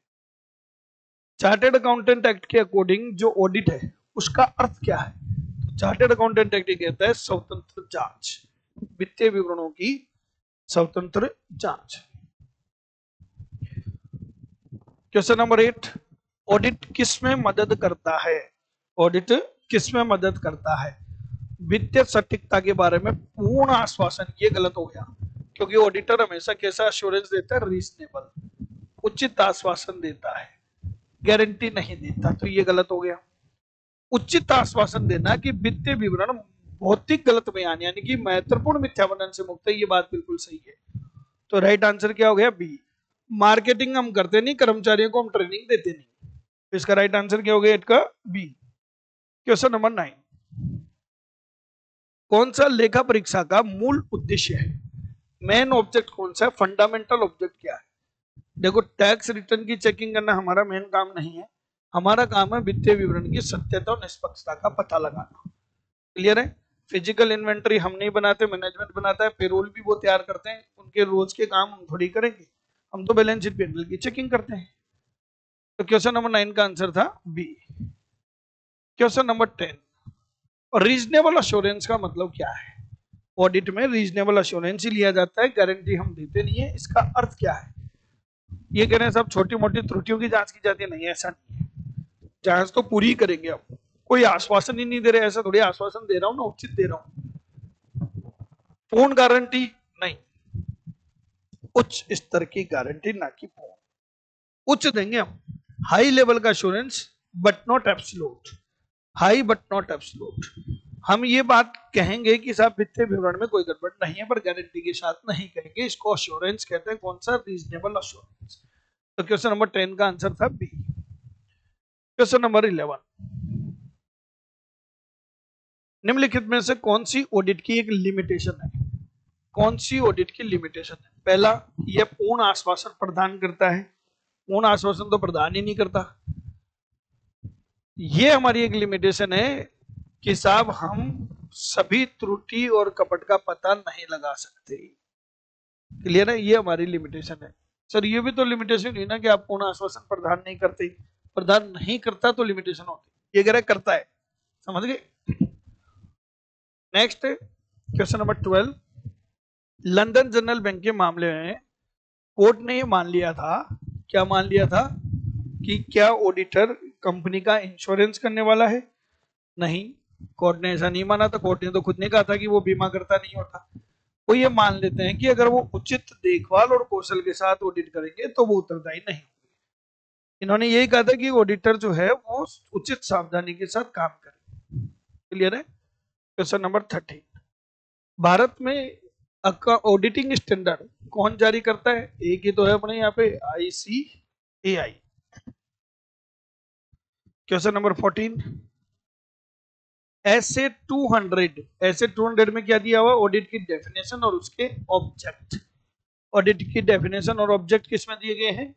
चार्टेड अकाउंटेंट एक्ट के अकॉर्डिंग जो ऑडिट है उसका अर्थ क्या है? तो चार्टेड अकाउंटेंट एक्ट कहता है स्वतंत्र जांच, वित्तीय विवरणों की स्वतंत्र जांच। क्वेश्चन नंबर 8, ऑडिट किस में मदद करता है? ऑडिट किस में मदद करता है? वित्तीय सटीकता के बारे में पूर्ण आश्वासन, ये गलत हो गया, क्योंकि ऑडिटर हमेशा कैसा अश्योरेंस देता है? रीजनेबल, उचित आश्वासन देता है, गारंटी नहीं देता, तो ये गलत हो गया। उचित आश्वासन देना कि वित्तीय विवरण भौतिक गलत बयान यानी कि महत्वपूर्ण मिथ्यावरण से मुक्त है, ये बात बिल्कुल सही है। तो राइट आंसर क्या हो गया? बी। मार्केटिंग हम करते नहीं, कर्मचारियों को हम ट्रेनिंग देते नहीं, इसका राइट आंसर क्या हो गया? 8 का बी। क्वेश्चन नंबर 9, कौन सा लेखा परीक्षा का मूल उद्देश्य है? मेन ऑब्जेक्ट कौन सा है? फंडामेंटल ऑब्जेक्ट क्या है? देखो, टैक्स रिटर्न की चेकिंग करना हमारा मेन काम नहीं है, हमारा काम है वित्तीय विवरण की सत्यता और निष्पक्षता का पता लगाना। क्लियर है? फिजिकल इन्वेंटरी हम नहीं बनाते, मैनेजमेंट बनाता है, पेरोल भी वो तैयार करते हैं, उनके रोज के काम हम थोड़ी करेंगे, हम तो बैलेंस शीट P&L की चेकिंग करते हैं। तो क्वेश्चन नंबर 9 का आंसर था B. Question number 10, reasonable assurance का मतलब क्या है? ऑडिट में रीजनेबल अश्योरेंस ही लिया जाता है, गारंटी हम देते नहीं है, इसका अर्थ क्या है? ये कह रहे हैं सब छोटी मोटी त्रुटियों की जांच की जाती है, नहीं ऐसा नहीं है, जांच तो पूरी करेंगे। अब कोई आश्वासन ही नहीं दे रहे, ऐसा थोड़ी आश्वासन दे रहा हूं ना, उचित दे रहा हूं, पूर्ण गारंटी नहीं, उच्च स्तर की गारंटी, ना कि पूर्ण। उच्च देंगे हम, हाई लेवल का assurance but not absolute, high but not absolute. हम ये बात कहेंगे कि साहब वित्तीय विवरण में कोई गड़बड़ नहीं है, पर गारंटी के साथ नहीं कहेंगे। इसको अश्योरेंस कहते हैं। कौन सा? Reasonable assurance. तो क्वेश्चन नंबर 10 का आंसर था बी। क्वेश्चन नंबर 11, निम्नलिखित में से कौन सी ऑडिट की एक लिमिटेशन है? कौन सी ऑडिट की लिमिटेशन है? पहला, यह पूर्ण आश्वासन प्रदान करता है। पूर्ण आश्वासन तो प्रदान ही नहीं करता। ये हमारी एक लिमिटेशन है कि साहब हम सभी त्रुटि और कपट का पता नहीं लगा सकते। क्लियर है? ये हमारी लिमिटेशन है। सर ये भी तो लिमिटेशन है ना कि आप पूर्ण आश्वासन प्रदान नहीं करते। प्रदान नहीं करता तो लिमिटेशन होती, ये कह रहा करता है। समझ गए? Next question number 12, London general bank के मामले में कोर्ट ने ये मान लिया था, क्या मान लिया था? कि क्या ऑडिटर कंपनी का इंश्योरेंस करने वाला है? नहीं, कोर्ट ने ऐसा नहीं माना था। कोर्ट ने तो खुद ने कहा था कि वो बीमा करता नहीं होता। वो ये मान लेते हैं कि अगर वो उचित देखभाल और कौशल के साथ ऑडिट करेंगे तो वो उत्तरदायी नहीं होंगे। इन्होंने यही कहा था कि ऑडिटर जो है वो उचित सावधानी के साथ काम करे। क्लियर है? क्वेश्चन नंबर 13, भारत में ऑडिटिंग स्टैंडर्ड कौन जारी करता है? एक ही तो है अपने यहाँ पे, ICAI। क्वेश्चन नंबर 14, ऐसे 200 में क्या दिया हुआ? ऑडिट की डेफिनेशन और उसके ऑब्जेक्ट। ऑडिट की डेफिनेशन और ऑब्जेक्ट किस में दिए गए हैं?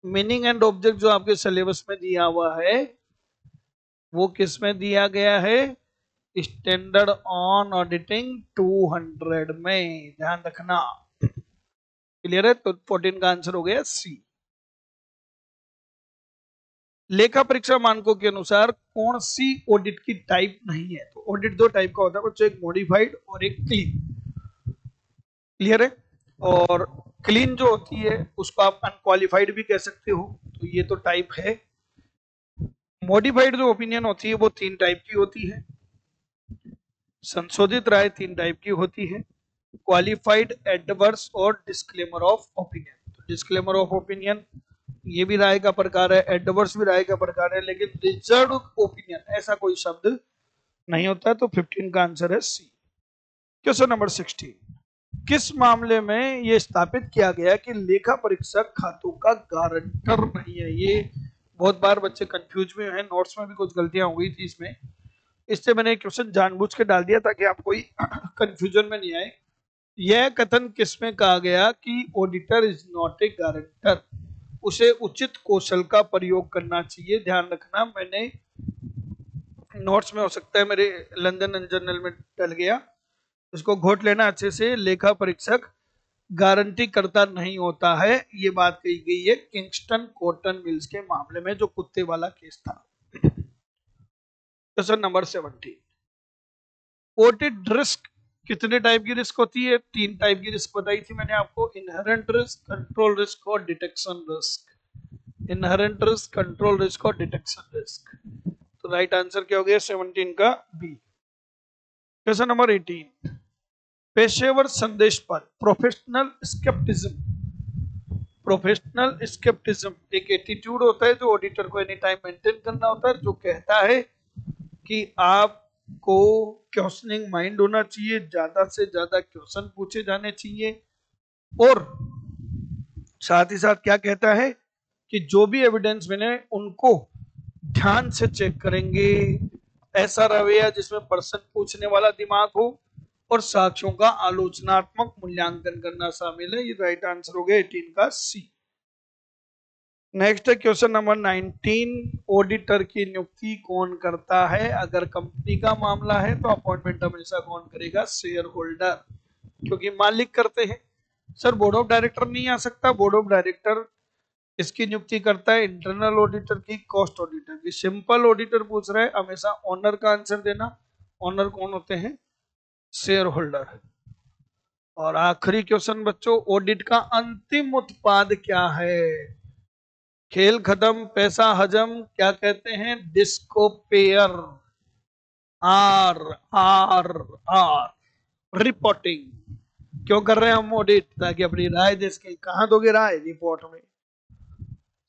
मीनिंग एंड ऑब्जेक्ट जो आपके सिलेबस में दिया हुआ है वो किस में दिया गया है? स्टैंडर्ड ऑन ऑडिटिंग 200 में। ध्यान रखना। क्लियर है? तो 14 का आंसर हो गया सी। लेखा परीक्षा मानकों के अनुसार कौन सी ऑडिट की टाइप नहीं है? तो ऑडिट दो टाइप का होता है बच्चों, एक मॉडिफाइड और एक क्लीन। क्लियर है? और क्लीन जो होती है उसको आप अनक्वालिफाइड भी कह सकते हो। तो ये तो टाइप है। मॉडिफाइड जो ओपिनियन होती है वो 3 टाइप की होती है। संशोधित राय 3 टाइप की होती है, क्वालिफाइड, एडवर्स और डिस्क्लेमर ऑफ ओपिनियन। तो डिस्क्लेमर ऑफ ओपिनियन ये भी राय का प्रकार है, एडवर्स भी राय का प्रकार है, लेकिन रिजर्व ओपिनियन ऐसा कोई शब्द नहीं होता। तो 15 का आंसर है सी। क्वेश्चन नंबर 16, किस मामले में यह स्थापित किया गया कि लेखा परीक्षक खातों का गारंटर नहीं है? ये बहुत बार बच्चे कंफ्यूज में हैं, नोट्स में भी कुछ गलतियां हो गई थी इसमें, इससे मैंने क्वेश्चन जानबूझ के डाल दिया ताकि आप कोई कंफ्यूजन में नहीं आए। यह कथन किसमें कहा गया कि auditor is not a guarantor, उसे उचित कौशल का प्रयोग करना चाहिए। ध्यान रखना, मैंने नोट्स में हो सकता है मेरे लंदन जर्नल में डल गया, इसको घोट लेना अच्छे से। लेखा परीक्षक गारंटी करता नहीं होता है, ये बात कही गई है किंगस्टन कॉटन मिल्स के मामले में, जो कुत्ते वाला केस था। क्वेश्चन नंबर 17, ऑडिट रिस्क कितने टाइप की रिस्क होती है? 3 टाइप की रिस्क बताई थी मैंने आपको, इनहेरेंट रिस्क, कंट्रोल रिस्क और detection risk. Inherent risk, control risk और डिटेक्शन रिस्क। तो राइट आंसर क्या हो गया? 17 का बी। क्वेश्चन नंबर 18, पेशेवर संदेश पर प्रोफेशनल स्केप्टिज्म। प्रोफेशनल स्केप्टिज्म एक एटीट्यूड होता है जो ऑडिटर को एनी टाइम मेंटेन करना होता है, जो कहता है कि आपको क्वेश्चनिंग माइंड होना चाहिए, ज्यादा से ज्यादा क्वेश्चन पूछे जाने चाहिए, और साथ ही साथ क्या कहता है कि जो भी एविडेंस मिले उनको ध्यान से चेक करेंगे। ऐसा रवैया जिसमें प्रश्न पूछने वाला दिमाग हो और साक्ष्यों का आलोचनात्मक मूल्यांकन करना शामिल है। ये राइट आंसर हो गया 18 का सी। नेक्स्ट है क्वेश्चन नंबर 19, ऑडिटर की नियुक्ति कौन करता है? अगर कंपनी का मामला है तो अपॉइंटमेंट हमेशा कौन करेगा? शेयर होल्डर, क्योंकि मालिक करते हैं। सर बोर्ड ऑफ डायरेक्टर नहीं आ सकता? बोर्ड ऑफ डायरेक्टर इसकी नियुक्ति करता है इंटरनल ऑडिटर की, कॉस्ट ऑडिटर की। सिंपल ऑडिटर पूछ रहा है, हमेशा ऑनर का आंसर देना। ऑनर कौन होते हैं? Share holder. और आखिरी क्वेश्चन बच्चों, ऑडिट का अंतिम उत्पाद क्या है? खेल खत्म, पैसा हजम, क्या कहते हैं? डिस्को पेयर। R R R reporting. क्यों कर रहे हैं हम ऑडिट? ताकि अपनी राय दे सके। कहां दोगे राय? रिपोर्ट में।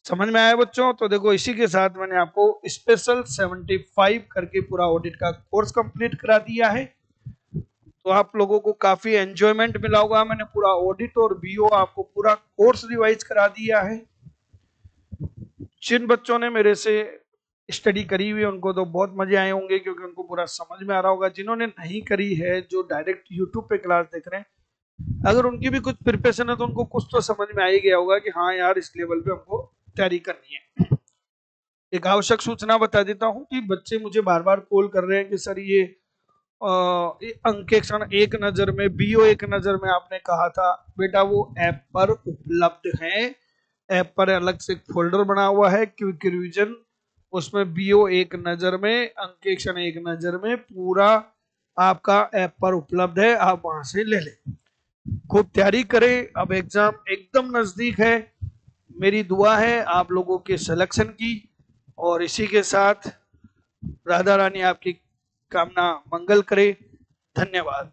समझ में आया बच्चों? तो देखो इसी के साथ मैंने आपको स्पेशल 75 करके पूरा ऑडिट का कोर्स कंप्लीट करा दिया है। तो आप लोगों को काफी एंजॉयमेंट मिला होगा। मैंने पूरा ऑडिट और बीओ आपको पूरा कोर्स रिवाइज करा दिया है। जिन बच्चों ने मेरे से स्टडी करी हुई है उनको तो बहुत मजे आए होंगे, क्योंकि उनको पूरा समझ में आ रहा होगा। जिन्होंने नहीं करी है, जो डायरेक्ट यूट्यूब पे क्लास देख रहे हैं, अगर उनकी भी कुछ प्रिपरेशन है तो उनको कुछ तो समझ में आ ही गया होगा कि हाँ यार, इस लेवल पे हमको तैयारी करनी है। एक आवश्यक सूचना बता देता हूँ कि बच्चे मुझे बार बार कॉल कर रहे हैं कि सर ये अंकेक्षण एक नजर में, बीओ एक नजर में आपने कहा था। बेटा वो ऐप पर उपलब्ध है। ऐप पर अलग से फोल्डर बना हुआ है क्विक रिवीजन, उसमें बीओ एक नजर में, अंकेक्षण एक नजर में पूरा आपका ऐप पर उपलब्ध है। आप वहां से ले लें। खूब तैयारी करें, अब एग्जाम एकदम नजदीक है। मेरी दुआ है आप लोगों के सिलेक्शन की, और इसी के साथ राधा रानी आपकी कामना मंगल करे। धन्यवाद।